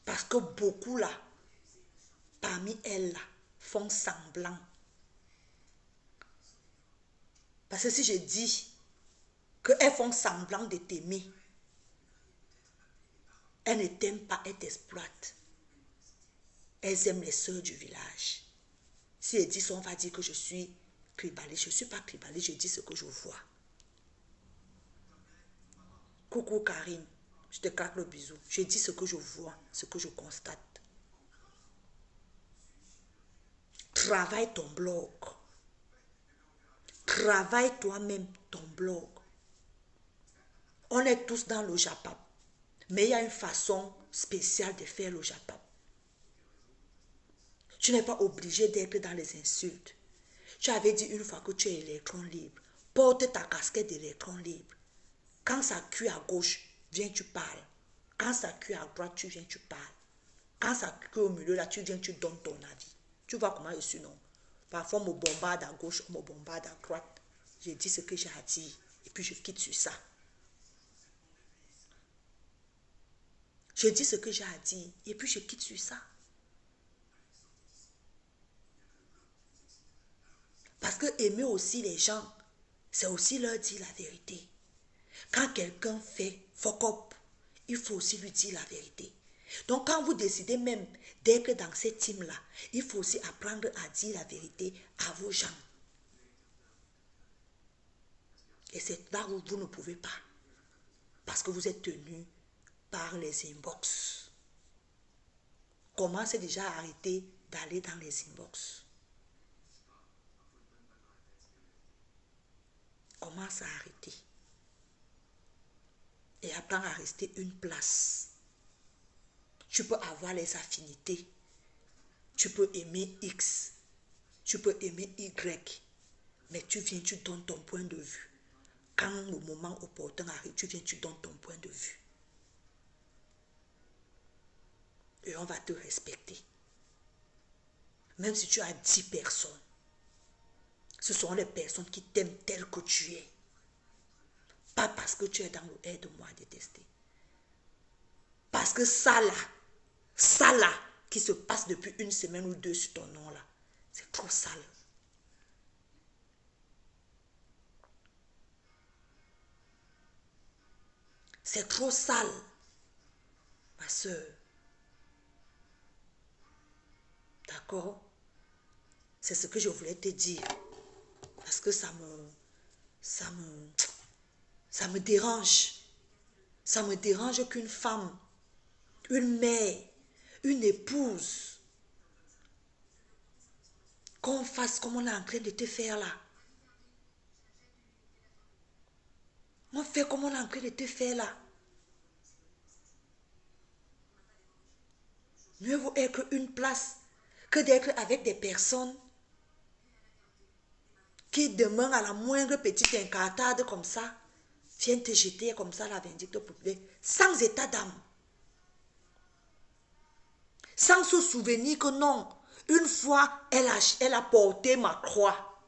Parce que beaucoup là, parmi elles là, font semblant. Parce que si je dis qu'elles font semblant de t'aimer, elles ne t'aiment pas, elles t'exploitent. Elles aiment les sœurs du village. Si elles disent, on va dire que je suis tribaliste. Je ne suis pas tribaliste, je dis ce que je vois. Coucou Karine, je te claque le bisou. Je dis ce que je vois, ce que je constate. Travaille ton blog. Travaille toi-même ton blog. On est tous dans le Japap. Mais il y a une façon spéciale de faire le Japap. Tu n'es pas obligé d'être dans les insultes. Tu avais dit une fois que tu es électron libre. Porte ta casquette d'électron libre. Quand ça cuit à gauche, viens, tu parles. Quand ça cuit à droite, tu viens, tu parles. Quand ça cuit au milieu, là, tu viens, tu donnes ton avis. Tu vois comment je suis, non? Parfois, on me bombarde à gauche, on me bombarde à droite. Je dis ce que j'ai à dire et puis je quitte sur ça. Je dis ce que j'ai à dire et puis je quitte sur ça. Parce que aimer aussi les gens, c'est aussi leur dire la vérité. Quand quelqu'un fait fuck up, il faut aussi lui dire la vérité. Donc quand vous décidez même d'être dans cette team-là, il faut aussi apprendre à dire la vérité à vos gens. Et c'est là où vous ne pouvez pas. Parce que vous êtes tenu par les inbox. Commencez déjà à arrêter d'aller dans les inbox. Commence à arrêter. Et apprends à rester une place. Tu peux avoir les affinités. Tu peux aimer X. Tu peux aimer Y. Mais tu viens, tu donnes ton point de vue. Quand le moment opportun arrive, tu viens, tu donnes ton point de vue. Et on va te respecter. Même si tu as 10 personnes, ce sont les personnes qui t'aiment tel que tu es. Pas parce que tu es dans le aide-moi à détester. Parce que ça là, qui se passe depuis une semaine ou deux sur ton nom là, c'est trop sale. C'est trop sale, ma soeur. D'accord? C'est ce que je voulais te dire. Parce que ça me dérange. Ça me dérange qu'une femme, une mère, une épouse, qu'on fasse comme on est en train de te faire là. On fait comme on est en train de te faire là. Mieux vaut être une place que d'être avec des personnes qui demain à la moindre petite incartade comme ça, viennent te jeter comme ça la vindicte populaire, sans état d'âme. Sans se souvenir que non, une fois, elle a porté ma croix.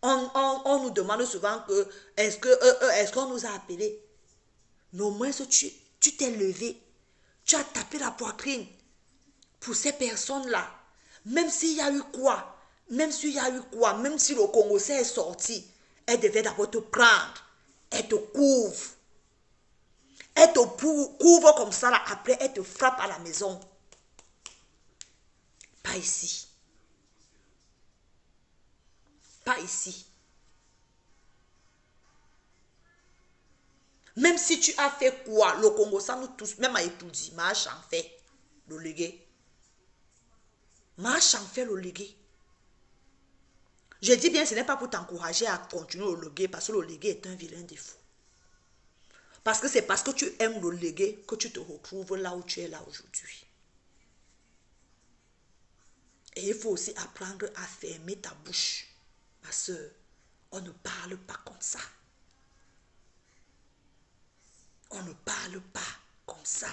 On nous demande souvent que, est-ce qu'on nous a appelés? Mais au moins, tu t'es levé, tu as tapé la poitrine pour ces personnes-là. Même s'il y a eu quoi, même si le Congolais est sorti, elle devait d'abord te prendre, elle te couvre. Elle te couvre comme ça, là, après elle te frappe à la maison. Pas ici. Pas ici. Même si tu as fait quoi, le Congo, ça nous tous, même à étudier, marche en fait, le légué. Marche en fait le légué. Je dis bien, ce n'est pas pour t'encourager à continuer le légué, parce que le légué est un vilain défaut. Parce que c'est parce que tu aimes le légué que tu te retrouves là où tu es là aujourd'hui. Et il faut aussi apprendre à fermer ta bouche. Ma soeur, on ne parle pas comme ça. On ne parle pas comme ça.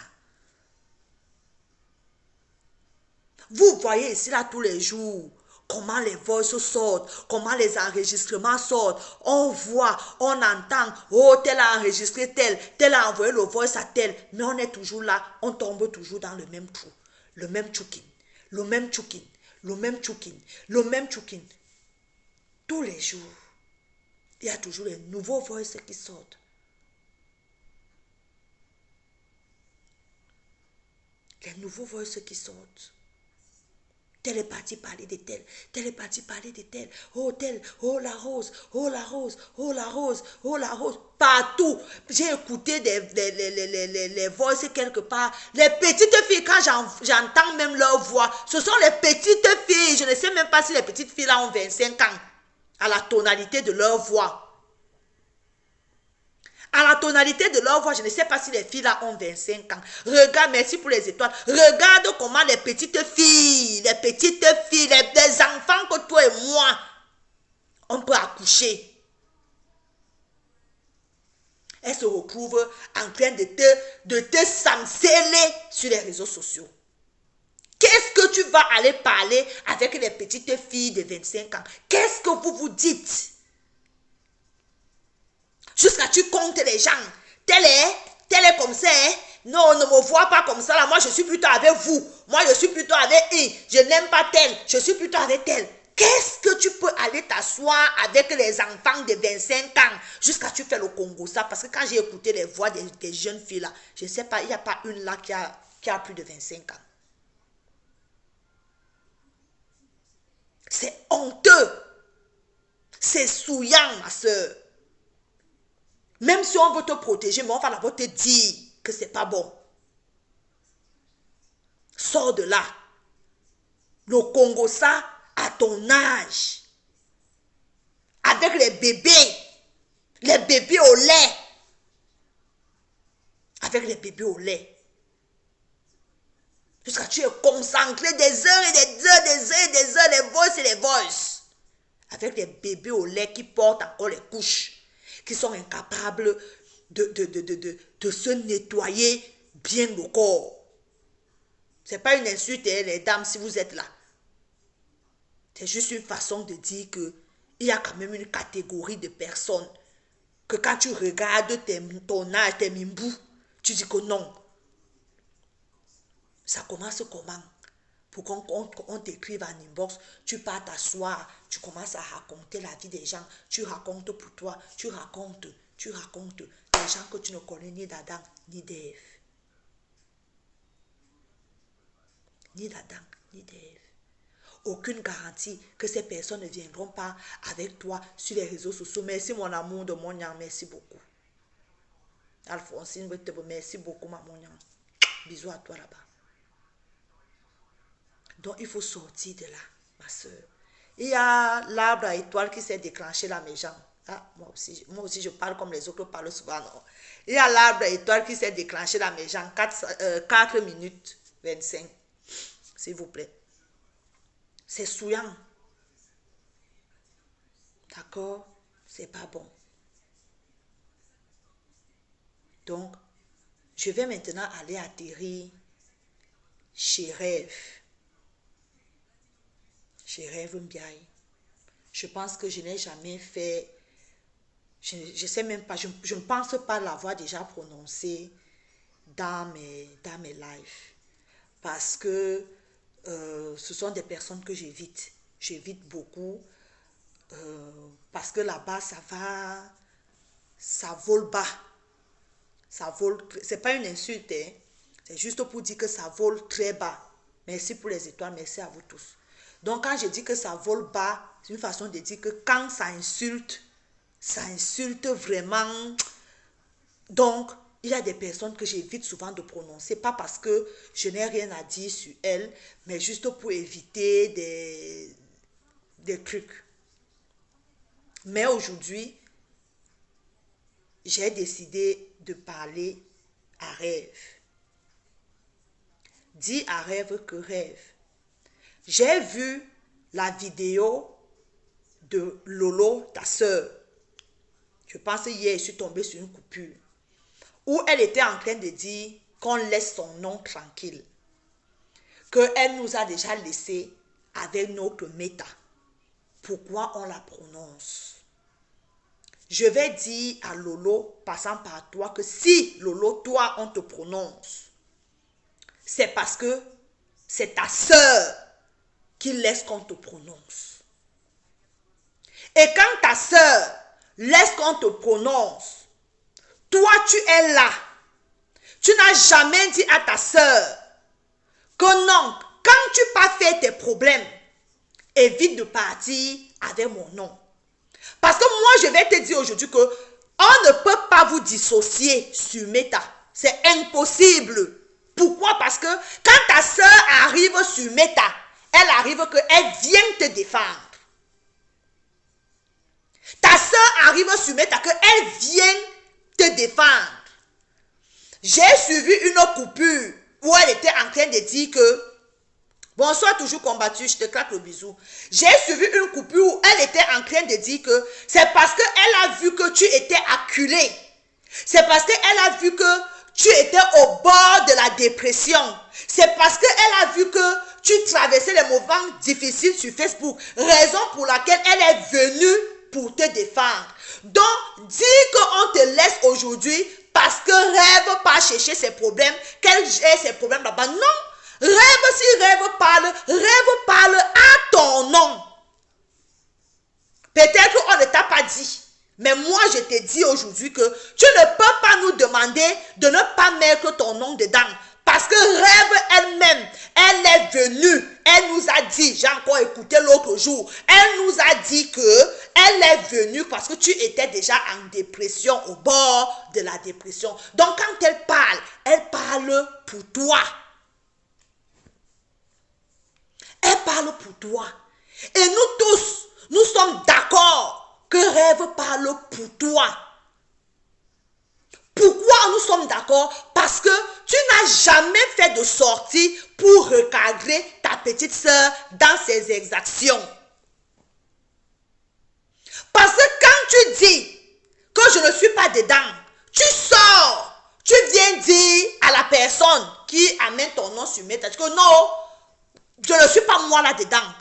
Vous voyez ici là tous les jours comment les voix sortent, comment les enregistrements sortent. On voit, on entend, oh tel a enregistré tel a envoyé le voice à tel. Mais on est toujours là, on tombe toujours dans le même trou. Le même tchoukin, le même tchoukin, le même tchoukin, le même tchoukin. Tous les jours, il y a toujours les nouveaux voices qui sortent. Les nouveaux voices qui sortent. Tel est parti parler de tel, tel est parti parler de tel, oh tel, oh la rose, oh la rose, oh la rose, oh la rose, partout. J'ai écouté les voix quelque part. Les petites filles, quand j'entends même leur voix, ce sont les petites filles, je ne sais même pas si les petites filles là ont 25 ans, à la tonalité de leur voix. À la tonalité de leur voix, je ne sais pas si les filles là ont 25 ans. Regarde, merci pour les étoiles. Regarde comment les petites filles, les enfants que toi et moi, on peut accoucher. Elles se retrouvent en train de te sanceler sur les réseaux sociaux. Qu'est-ce que tu vas aller parler avec les petites filles de 25 ans? Qu'est-ce que vous vous dites? Jusqu'à tu comptes les gens. Tel est comme ça. Hein? Non, ne me vois pas comme ça. Là. Moi, je suis plutôt avec vous. Moi, je suis plutôt avec eux. Je n'aime pas tel. Je suis plutôt avec tel. Qu'est-ce que tu peux aller t'asseoir avec les enfants de 25 ans jusqu'à tu fais le Congo ça? Parce que quand j'ai écouté les voix des jeunes filles là, je ne sais pas, il n'y a pas une là qui a plus de 25 ans. C'est honteux. C'est souillant, ma soeur. Même si on veut te protéger, mais on va d'abord te dire que c'est pas bon. Sors de là. Le Congo, ça, à ton âge. Avec les bébés au lait. Avec les bébés au lait. Jusqu'à tu es concentré des heures et des heures, des heures et des heures, les voices et les voices. Avec les bébés au lait qui portent encore les couches. Qui sont incapables de se nettoyer bien le corps. Ce n'est pas une insulte, hein, les dames, si vous êtes là. C'est juste une façon de dire qu'il y a quand même une catégorie de personnes que quand tu regardes ton âge, tes mimbous, tu dis que non. Ça commence comment? Pour qu'on t'écrive en inbox, tu pars t'asseoir, tu commences à raconter la vie des gens, tu racontes pour toi, tu racontes des gens que tu ne connais ni d'Adam ni d'Ève. Ni d'Adam ni d'Ève. Aucune garantie que ces personnes ne viendront pas avec toi sur les réseaux sociaux. Merci mon amour de mon yang, merci beaucoup. Alphonsine, merci beaucoup ma mon yang. Bisous à toi là-bas. Donc, il faut sortir de là, ma soeur. Il y a l'arbre à étoiles qui s'est déclenché là, mes gens. Ah, moi aussi, je parle comme les autres parlent souvent. Non. Il y a l'arbre à étoiles qui s'est déclenché là, mes gens. 4 minutes 25, s'il vous plaît. C'est souillant. D'accord? C'est pas bon. Donc, je vais maintenant aller atterrir chez Rêve. Chez Rêve Mbiaye. Je pense que je n'ai jamais fait, je sais même pas, je ne pense pas l'avoir déjà prononcé dans mes lives. Parce que ce sont des personnes que j'évite. J'évite beaucoup. Parce que là-bas, ça vole bas. Ça vole, c'est pas une insulte, hein. C'est juste pour dire que ça vole très bas. Merci pour les étoiles, merci à vous tous. Donc quand je dis que ça vole bas, c'est une façon de dire que quand ça insulte vraiment. Donc, il y a des personnes que j'évite souvent de prononcer, pas parce que je n'ai rien à dire sur elles, mais juste pour éviter des trucs. Mais aujourd'hui, j'ai décidé de parler à Rêve. Dis à Rêve que Rêve. J'ai vu la vidéo de Lolo, ta soeur. Je pense hier, je suis tombée sur une coupure où elle était en train de dire qu'on laisse son nom tranquille. Qu'elle nous a déjà laissé avec notre méta. Pourquoi on la prononce? Je vais dire à Lolo, passant par toi, que si Lolo, toi, on te prononce, c'est parce que c'est ta soeur qui laisse qu'on te prononce. Et quand ta soeur laisse qu'on te prononce, toi, tu es là. Tu n'as jamais dit à ta soeur que non, quand tu pas fait tes problèmes, évite de partir avec mon nom. Parce que moi, je vais te dire aujourd'hui que on ne peut pas vous dissocier sur Meta. C'est impossible. Pourquoi? Parce que quand ta soeur arrive sur Meta, elle arrive qu'elle vient te défendre. Ta soeur arrive sur Meta qu'elle vient te défendre. J'ai suivi une coupure où elle était en train de dire que bonsoir, toujours combattu, je te claque le bisou. J'ai suivi une coupure où elle était en train de dire que c'est parce qu'elle a vu que tu étais acculé. C'est parce qu'elle a vu que tu étais au bord de la dépression. C'est parce qu'elle a vu que tu traversais les moments difficiles sur Facebook. Raison pour laquelle elle est venue pour te défendre. Donc, dis qu'on te laisse aujourd'hui parce que Rêve pas chercher ses problèmes, qu'elle ait ses problèmes là-bas. Non. Rêve, si Rêve parle à ton nom. Peut-être on ne t'a pas dit. Mais moi, je te dis aujourd'hui que tu ne peux pas nous demander de ne pas mettre ton nom dedans. Parce que Rêve elle-même, elle est venue. Elle nous a dit, j'ai encore écouté l'autre jour, elle nous a dit que elle est venue parce que tu étais déjà en dépression, au bord de la dépression. Donc quand elle parle pour toi. Elle parle pour toi. Et nous tous, nous sommes d'accord que Rêve parle pour toi. Pourquoi nous sommes d'accord? Parce que tu n'as jamais fait de sortie pour recadrer ta petite sœur dans ses exactions. Parce que quand tu dis que je ne suis pas dedans, tu sors, tu viens dire à la personne qui amène ton nom sur Meta que non, je ne suis pas moi là-dedans.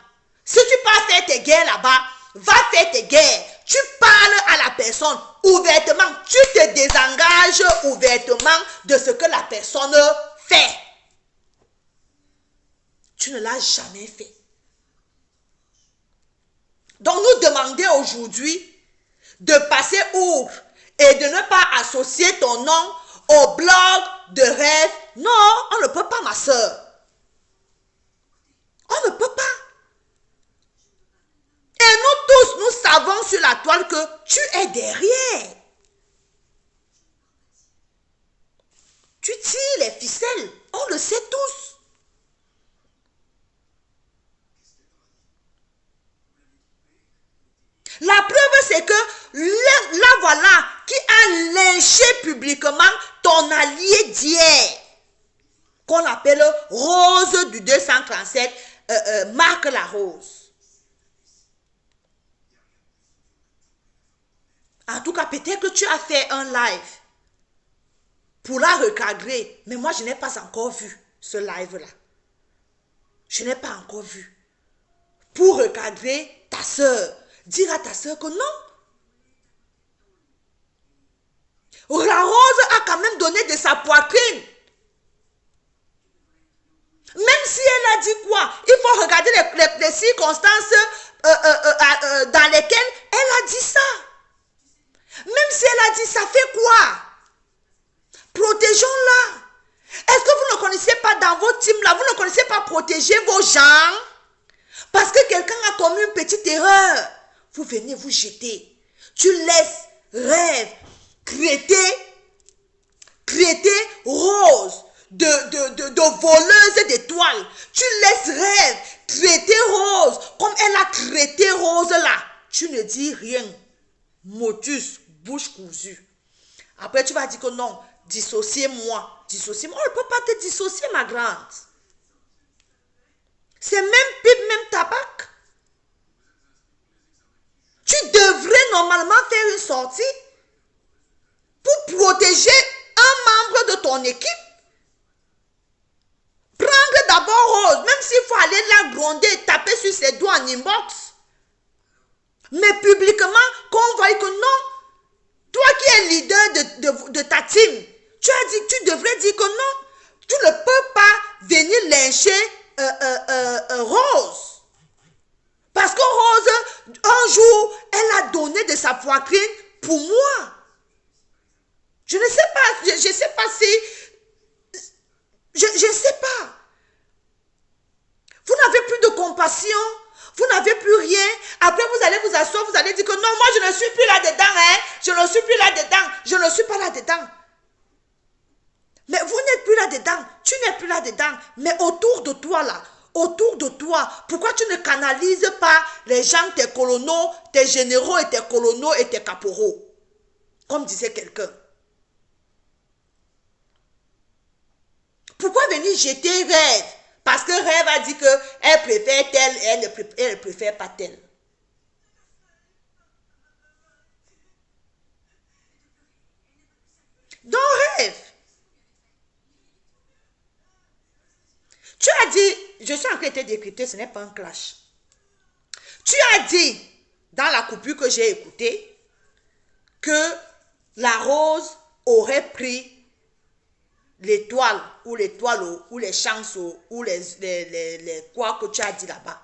Si tu pars faire tes guerres là-bas, va faire tes guerres. Tu parles à la personne ouvertement. Tu te désengages ouvertement de ce que la personne fait. Tu ne l'as jamais fait. Donc nous demander aujourd'hui de passer outre et de ne pas associer ton nom au blog de Rêve. Non, on ne peut pas, ma soeur. On ne peut pas. Et nous tous, nous savons sur la toile que tu es derrière. Tu tires les ficelles. On le sait tous. La preuve, c'est que là, voilà, qui a lynché publiquement ton allié d'hier, qu'on appelle Rose du 237, marque la rose. En tout cas, peut-être que tu as fait un live pour la recadrer. Mais moi, je n'ai pas encore vu ce live-là. Je n'ai pas encore vu. Pour recadrer ta soeur. Dire à ta soeur que non. La rose a quand même donné de sa poitrine. Même si elle a dit quoi, il faut regarder les circonstances dans lesquelles elle a dit ça. Même si elle a dit ça, fait quoi? Protégeons-la. Est-ce que vous ne connaissez pas dans vos teams là, vous ne connaissez pas protéger vos gens? Parce que quelqu'un a commis une petite erreur. Vous venez vous jeter. Tu laisses rêve, traiter rose de voleuse d'étoiles. Tu laisses rêve, traiter rose comme elle a traité rose là. Tu ne dis rien. Motus, bouche cousue. Après, tu vas dire que non, dissociez-moi. Dissociez-moi. On ne peut pas te dissocier, ma grande. C'est même pipe, même tabac. Tu devrais normalement faire une sortie pour protéger un membre de ton équipe. Prendre d'abord Rose, même s'il faut aller la gronder, taper sur ses doigts en inbox. Mais publiquement, qu'on voit que non, toi qui es leader de ta team, tu as dit, tu devrais dire que non, tu ne peux pas venir lyncher Rose. Parce que Rose, un jour, elle a donné de sa poitrine pour moi. Je ne sais pas, je ne sais pas si, je ne sais pas. Vous n'avez plus de compassion, vous n'avez plus rien. Après, vous allez vous asseoir, vous allez dire que non, moi je ne suis plus là-dedans, hein. Je ne suis plus là-dedans, je ne suis pas là-dedans. Mais vous n'êtes plus là-dedans, tu n'es plus là-dedans. Mais autour de toi, là, autour de toi, pourquoi tu ne canalises pas les gens, tes colonels, tes généraux et tes colonels et tes caporaux? Comme disait quelqu'un. Pourquoi venir jeter Rêve? Parce que Rêve a dit qu'elle préfère telle, elle ne préfère pas telle. Donc Rêve, tu as dit, je suis en train de te décrypter, ce n'est pas un clash. Tu as dit, dans la coupure que j'ai écoutée, que la rose aurait pris l'étoile ou les chances ou les quoi que tu as dit là-bas.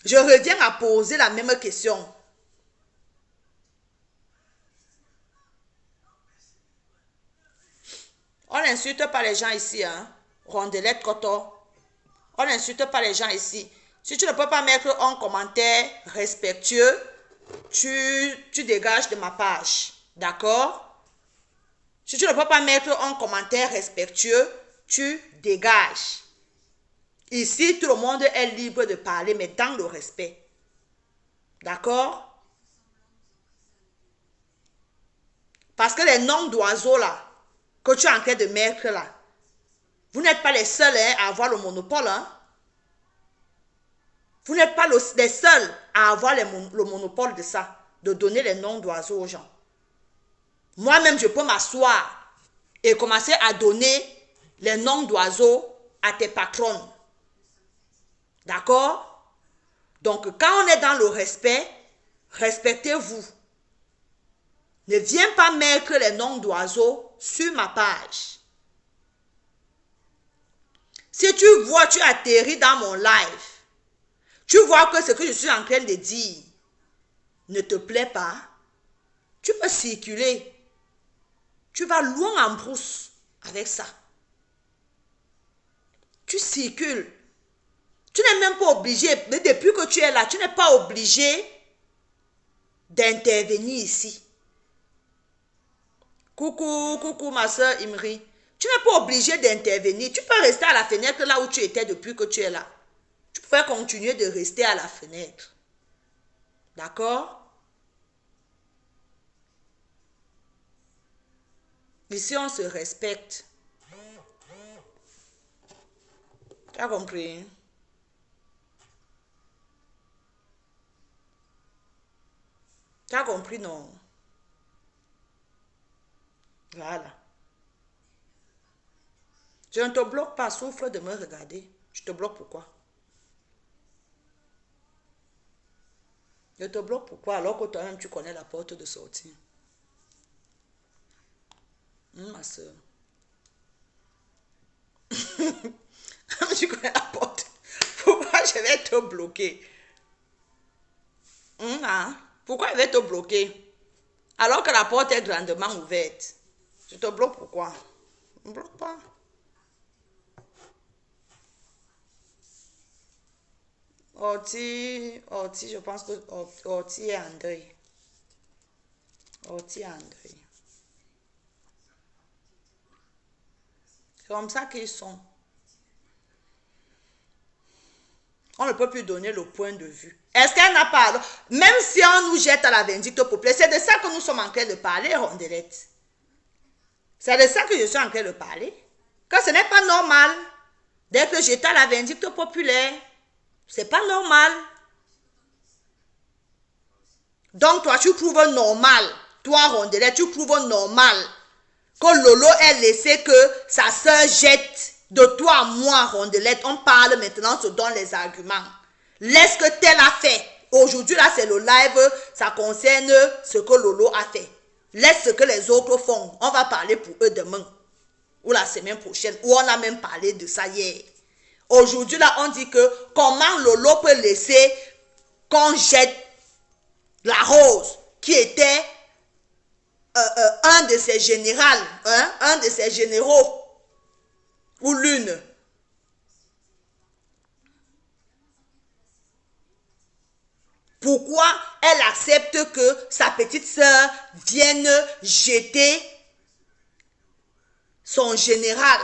Je reviens à poser la même question. On n'insulte pas les gens ici, hein. Rondelette Koto. On n'insulte pas les gens ici. Si tu ne peux pas mettre un commentaire respectueux, tu dégages de ma page. D'accord? Si tu ne peux pas mettre un commentaire respectueux, tu dégages. Ici, tout le monde est libre de parler, mais dans le respect. D'accord? Parce que les noms d'oiseaux là, que tu es en train de mettre là, vous n'êtes pas les seuls hein, à avoir le monopole. Hein? Vous n'êtes pas les seuls à avoir le monopole de ça, de donner les noms d'oiseaux aux gens. Moi-même, je peux m'asseoir et commencer à donner les noms d'oiseaux à tes patronnes. D'accord? Donc, quand on est dans le respect, respectez-vous. Ne viens pas mettre les noms d'oiseaux sur ma page. Si tu vois, tu atterris dans mon live, tu vois que ce que je suis en train de dire ne te plaît pas, tu peux circuler. Tu vas loin en brousse avec ça. Tu circules. Tu n'es même pas obligé, mais depuis que tu es là, tu n'es pas obligé d'intervenir ici. Coucou ma soeur Imri. Tu n'es pas obligé d'intervenir. Tu peux rester à la fenêtre là où tu étais depuis que tu es là. Tu peux continuer de rester à la fenêtre. D'accord? Ici, on se respecte. Tu as compris? Tu as compris, non? Voilà. Je ne te bloque pas, souffre de me regarder. Je te bloque pourquoi? Je te bloque pourquoi alors que toi-même tu connais la porte de sortie? Ma soeur. Tu connais la porte. Pourquoi je vais te bloquer? Ah, pourquoi je vais te bloquer? Alors que la porte est grandement ouverte. Je te bloque pourquoi? Ne bloque pas. Orti, je pense que Orti et André. Orti et André. C'est comme ça qu'ils sont. On ne peut plus donner le point de vue. Est-ce qu'elle n'a pas... Même si on nous jette à la vindicte populaire, c'est de ça que nous sommes en train de parler, Rondelette. C'est de ça que je suis en train de parler. Que ce n'est pas normal d'être jeté à la vindicte populaire. C'est pas normal. Donc toi, tu trouves normal, toi, Rondelette, tu trouves normal que Lolo ait laissé que sa soeur jette de toi à moi, Rondelette. On parle maintenant, on se donne les arguments. Laisse que tel a fait. Aujourd'hui, là, c'est le live, ça concerne ce que Lolo a fait. Laisse ce que les autres font. On va parler pour eux demain ou la semaine prochaine, ou on a même parlé de ça hier. Aujourd'hui, là, on dit que comment Lolo peut laisser qu'on jette la rose qui était un de ses généraux, un de ses généraux, ou l'une. Pourquoi elle accepte que sa petite sœur vienne jeter son général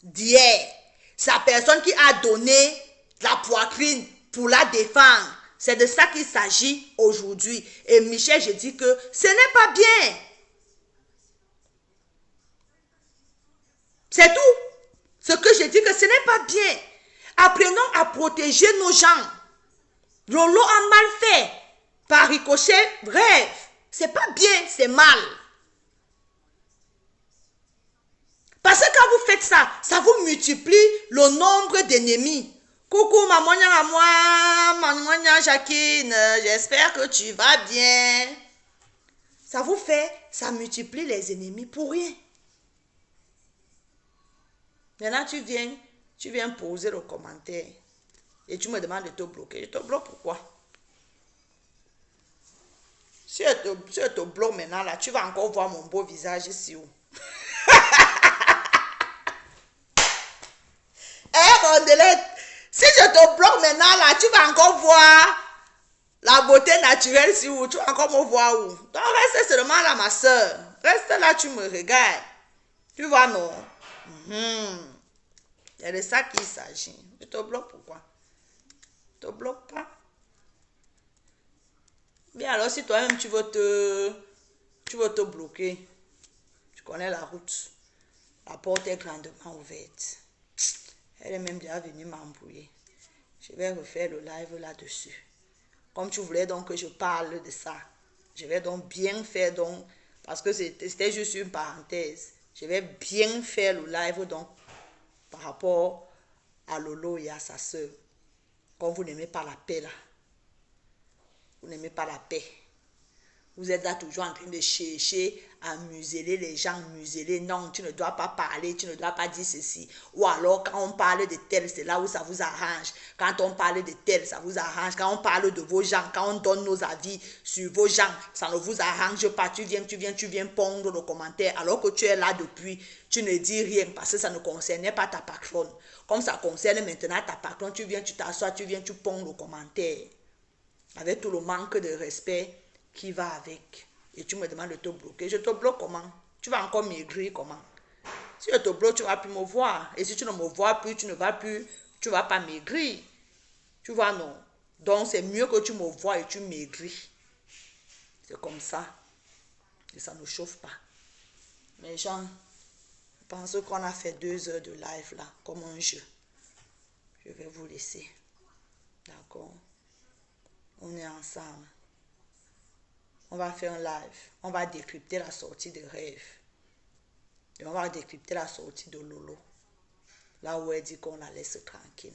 d'hier, sa personne qui a donné la poitrine pour la défendre? C'est de ça qu'il s'agit aujourd'hui. Et Michel, je dis que ce n'est pas bien. C'est tout. Ce que je dis que ce n'est pas bien. Apprenons à protéger nos gens. Lolo a mal fait. Par ricochet, bref. C'est pas bien, c'est mal. Parce que quand vous faites ça, ça vous multiplie le nombre d'ennemis. Coucou maman à moi, maman Jacqueline, j'espère que tu vas bien. Ça vous fait, ça multiplie les ennemis pour rien. Maintenant tu viens poser le commentaire et tu me demandes de te bloquer. Je te bloque pourquoi? Si je te bloque maintenant là, tu vas encore voir mon beau visage ici où. Rondelette, si je te bloque maintenant là, tu vas encore voir la beauté naturelle ici où. Tu vas encore me voir où. Donc reste seulement là ma soeur. Reste là, tu me regardes. Tu vois non? C'est de ça qu'il s'agit. Je te bloque pourquoi? Je te bloque pas. Bien alors si toi-même tu veux te bloquer, tu connais la route. La porte est grandement ouverte. Elle est même déjà venue m'embrouiller. Je vais refaire le live là-dessus. Comme tu voulais donc que je parle de ça, je vais donc bien faire donc, parce que c'était juste une parenthèse. Je vais bien faire le live donc par rapport à Lolo et à sa soeur. Comme vous n'aimez pas la paix là. Vous n'aimez pas la paix. Vous êtes là toujours en train de chercher à museler les gens, museler. Non, tu ne dois pas parler, tu ne dois pas dire ceci. Ou alors, quand on parle de tel, c'est là où ça vous arrange. Quand on parle de tel, ça vous arrange. Quand on parle de vos gens, quand on donne nos avis sur vos gens, ça ne vous arrange pas. Tu viens pondre le commentaire. Alors que tu es là depuis, tu ne dis rien parce que ça ne concernait pas ta patronne. Comme ça concerne maintenant ta patronne, tu t'assois, tu ponds le commentaire. Avec tout le manque de respect qui va avec. Et tu me demandes de te bloquer. Je te bloque comment? Tu vas encore maigrir comment? Si je te bloque, tu ne vas plus me voir. Et si tu ne me vois plus, tu vas pas maigrir. Tu vois, non? Donc, c'est mieux que tu me vois et tu maigris. C'est comme ça. Et ça ne chauffe pas. Mais gens, je pense qu'on a fait 2 heures de live là, comme un jeu. Je vais vous laisser. D'accord? On est ensemble. On va faire un live. On va décrypter la sortie de rêve. Et on va décrypter la sortie de Lolo. Là où elle dit qu'on la laisse tranquille.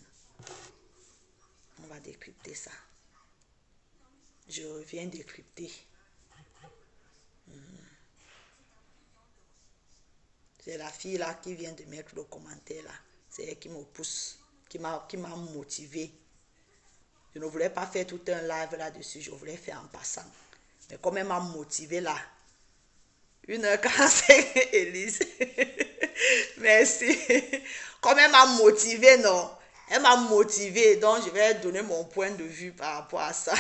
On va décrypter ça. Je reviens décrypter. C'est la fille là qui vient de mettre le commentaire là. C'est elle qui me pousse, qui m'a motivé. Je ne voulais pas faire tout un live là-dessus, je voulais faire en passant. Mais comme elle m'a motivé là, 1h45, Élise. Merci. Comme elle m'a motivé, non. Elle m'a motivé, donc je vais donner mon point de vue par rapport à ça.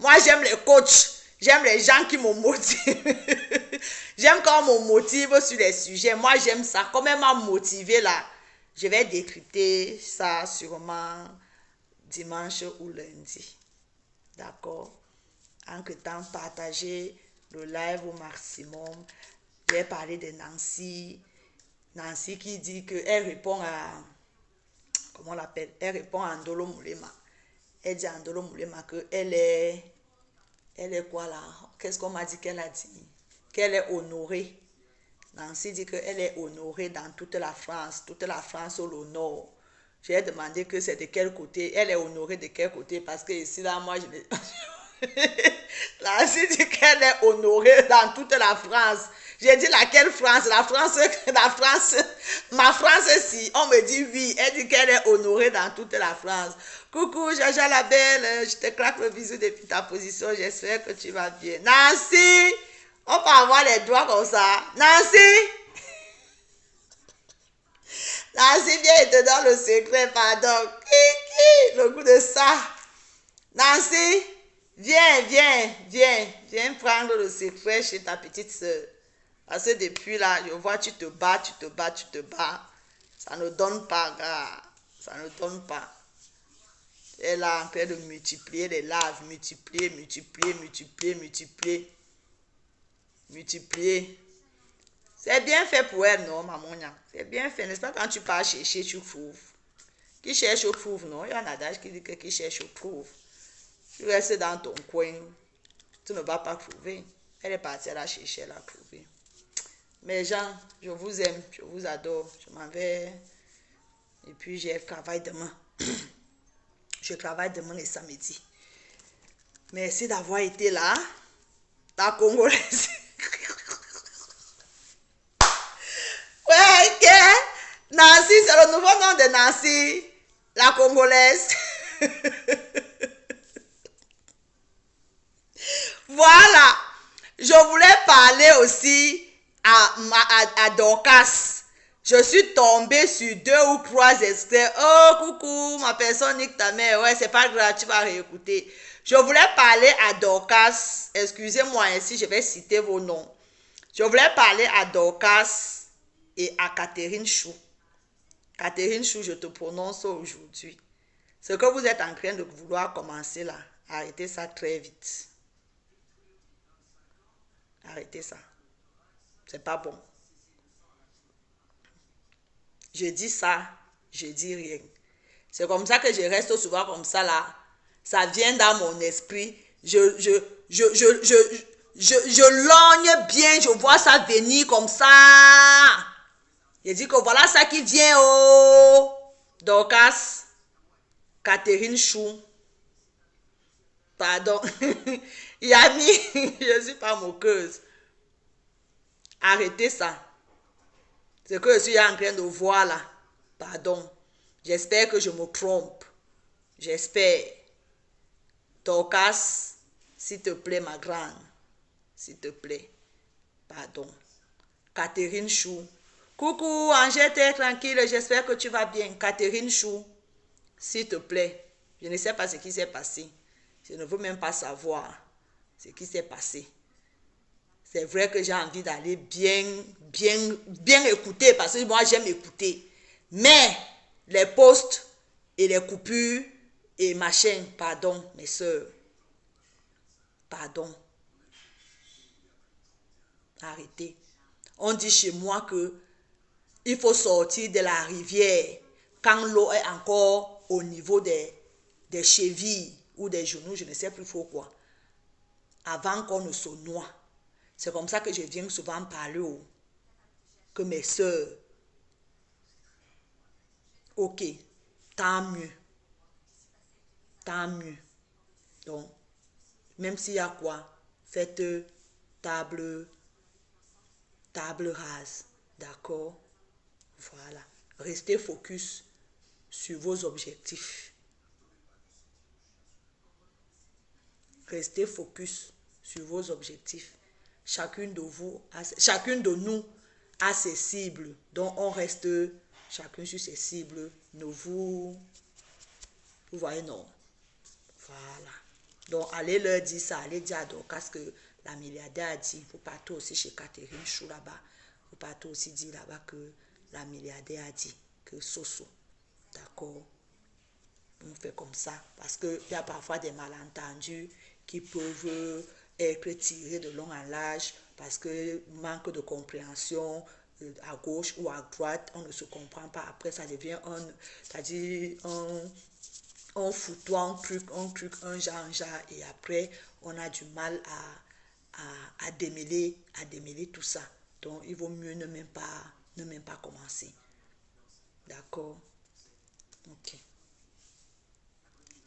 Moi, j'aime les coachs. J'aime les gens qui me motivent. J'aime quand on me motive sur les sujets. Moi, j'aime ça. Comme elle m'a motivé là, je vais décrypter ça sûrement dimanche ou lundi. D'accord? Entre-temps, partagez le live au maximum. Je vais parler de Nancy. Nancy qui dit qu'elle répond à... Comment on l'appelle? Elle répond à Andolo Moulema. Elle dit à Andolo Moulema qu'elle est... Elle est quoi là? Qu'est-ce qu'on m'a dit qu'elle a dit? Qu'elle est honorée. Nancy dit qu'elle est honorée dans toute la France. Toute la France au nord. J'ai demandé que c'est de quel côté. Elle est honorée de quel côté? Parce que ici là, moi je... Nancy dit qu'elle est honorée dans toute la France. J'ai dit laquelle France? La France, ma France si. On me dit oui. Elle dit qu'elle est honorée dans toute la France. Coucou Jaja la belle, je te claque le bisou depuis ta position. J'espère que tu vas bien. Nancy, on peut avoir les doigts comme ça. Nancy, Nancy, viens et te donne le secret, pardon. Le goût de ça. Nancy, viens prendre le secret chez ta petite soeur. Parce que depuis là, je vois, tu te bats. Ça ne donne pas, gars. Ça ne donne pas. Elle est en train de multiplier les lives. Multiplier. C'est bien fait pour elle, non, maman? C'est bien fait, n'est-ce pas? Quand tu pars chercher, tu trouves. Qui cherche, trouve, non? Il y a un adage qui dit que qui cherche, trouve. Tu restes dans ton coin. Tu ne vas pas trouver. Elle est partie, elle a cherché, elle a trouvé. Mais gens, je vous aime, je vous adore. Je m'en vais. Et puis, j'ai le travail demain. Je travaille demain et samedi. Merci d'avoir été là. La Congolaise. Ouais, ok. Nancy, c'est le nouveau nom de Nancy. La Congolaise. Voilà. Je voulais parler aussi à Dorcas. Je suis tombée sur 2 ou 3 extraits. Oh, coucou, ma personne nique ta mère. Ouais, c'est pas grave, tu vas réécouter. Je voulais parler à Dorcas. Excusez-moi ainsi, je vais citer vos noms. Je voulais parler à Dorcas et à Catherine Chou. Catherine Chou, je te prononce aujourd'hui. Ce que vous êtes en train de vouloir commencer là, arrêtez ça très vite. Arrêtez ça. C'est pas bon. Je dis ça, je dis rien. C'est comme ça que je reste souvent comme ça là. Ça vient dans mon esprit. Je logne bien, je vois ça venir comme ça. Je dis que voilà ça qui vient, oh. Dorcas, Catherine Chou. Pardon. Yami, je ne suis pas moqueuse. Arrêtez ça. Ce que je suis en train de voir là, pardon, j'espère que je me trompe. J'espère. Dorcas, s'il te plaît, ma grande, s'il te plaît, pardon. Catherine Chou. Coucou, Angèle, t'es tranquille, j'espère que tu vas bien. Catherine Chou, s'il te plaît. Je ne sais pas ce qui s'est passé. Je ne veux même pas savoir ce qui s'est passé. C'est vrai que j'ai envie d'aller bien écouter parce que moi j'aime écouter. Mais les posts et les coupures et machin, pardon mes soeurs. Pardon. Arrêtez. On dit chez moi que il faut sortir de la rivière quand l'eau est encore au niveau des chevilles ou des genoux, je ne sais plus trop quoi, avant qu'on ne se noie. C'est comme ça que je viens souvent parler que mes soeurs, ok, tant mieux, tant mieux. Donc, même s'il y a quoi, faites table, table rase, d'accord? Voilà. Restez focus sur vos objectifs. Restez focus sur vos objectifs. Chacune de nous a ses cibles. Donc, on reste chacun sur ses cibles. Vous voyez, non. Voilà. Donc, allez leur dire ça. Allez dire à Dorcas que la milliardaire a dit. Vous partez aussi chez Catherine Chou là-bas. Vous partez aussi dire là-bas que la milliardaire a dit que Soso. D'accord? On fait comme ça. Parce qu'il y a parfois des malentendus qui peuvent être tirés de long en large parce que manque de compréhension à gauche ou à droite, on ne se comprend pas. Après, ça devient un foutoir, un truc, un genre, et après, on a du mal à démêler tout ça. Donc, il vaut mieux ne même pas commencer. D'accord? Ok.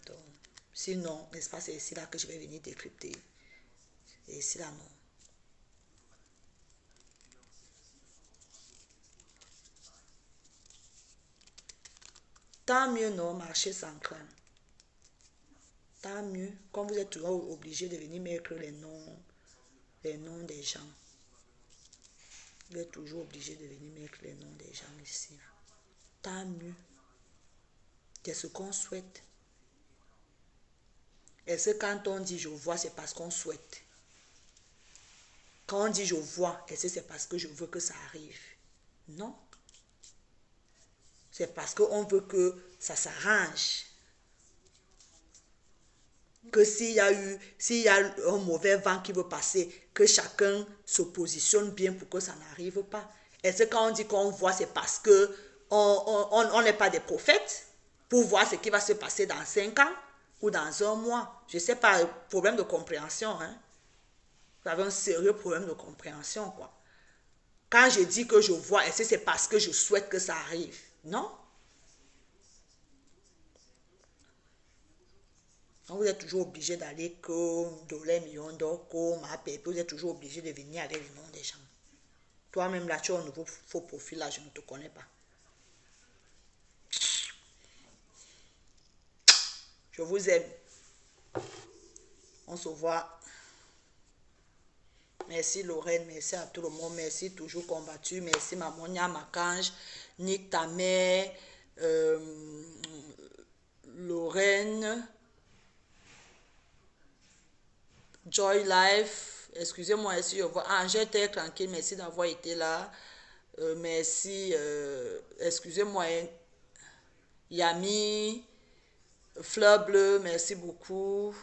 Donc, sinon, n'est-ce pas, c'est ici là que je vais venir décrypter. Et ici là, non. Tant mieux, non, marcher sans crainte. Tant mieux, comme vous êtes toujours obligé de venir mettre les noms des gens. Vous êtes toujours obligé de venir mettre les noms des gens ici. Là. Tant mieux. C'est ce qu'on souhaite. Est-ce que quand on dit je vois, c'est parce qu'on souhaite? Quand on dit je vois, est-ce que c'est parce que je veux que ça arrive? Non. C'est parce qu'on veut que ça s'arrange. Que s'il y a un mauvais vent qui veut passer, que chacun se positionne bien pour que ça n'arrive pas. Est-ce que quand on dit qu'on voit, c'est parce que on n'est pas des prophètes pour voir ce qui va se passer dans 5 ans ou dans un mois? Je ne sais pas, problème de compréhension. Hein? Vous avez un sérieux problème de compréhension, quoi. Quand je dis que je vois, est-ce que c'est parce que je souhaite que ça arrive? Non. Donc, vous êtes toujours obligé d'aller dans les millions d'or, vous êtes toujours obligé de venir avec le nom des gens. Toi-même, là, tu as un nouveau faux profil, là, je ne te connais pas. Je vous aime. On se voit. Merci Lorraine, merci à tout le monde, merci toujours combattu, merci Mamonia Makange, Nick ta mère, Lorraine, Joy Life, excusez-moi si je vois, j'étais tranquille, merci d'avoir été là, merci, excusez-moi, Yami, Fleur Bleue, merci beaucoup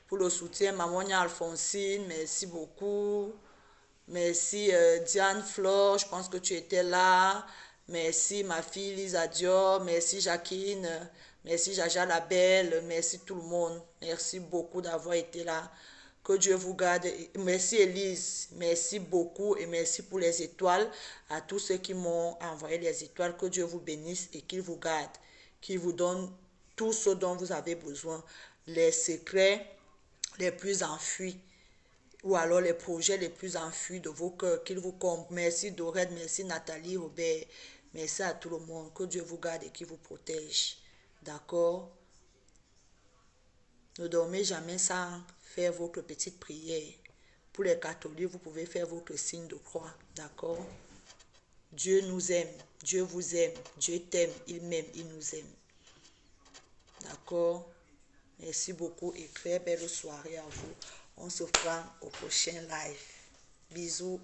pour le soutien, Mamonia Alphonsine, merci beaucoup. Merci Diane Flore, je pense que tu étais là. Merci ma fille Lisa Dior, merci Jacqueline, merci Jaja la Belle, merci tout le monde. Merci beaucoup d'avoir été là. Que Dieu vous garde. Merci Elise, merci beaucoup et merci pour les étoiles. À tous ceux qui m'ont envoyé les étoiles, que Dieu vous bénisse et qu'il vous garde, qu'il vous donne tout ce dont vous avez besoin. Les secrets les plus enfuis ou alors les projets les plus enfuis de vos cœurs, qu'ils vous comblent. Merci Dorette, merci Nathalie, Robert, merci à tout le monde. Que Dieu vous garde et qu'il vous protège. D'accord? Ne dormez jamais sans faire votre petite prière. Pour les catholiques, vous pouvez faire votre signe de croix. D'accord? Dieu nous aime, Dieu vous aime, Dieu t'aime, il m'aime, il nous aime. D'accord? Merci beaucoup et très belle soirée à vous. On se prend au prochain live. Bisous.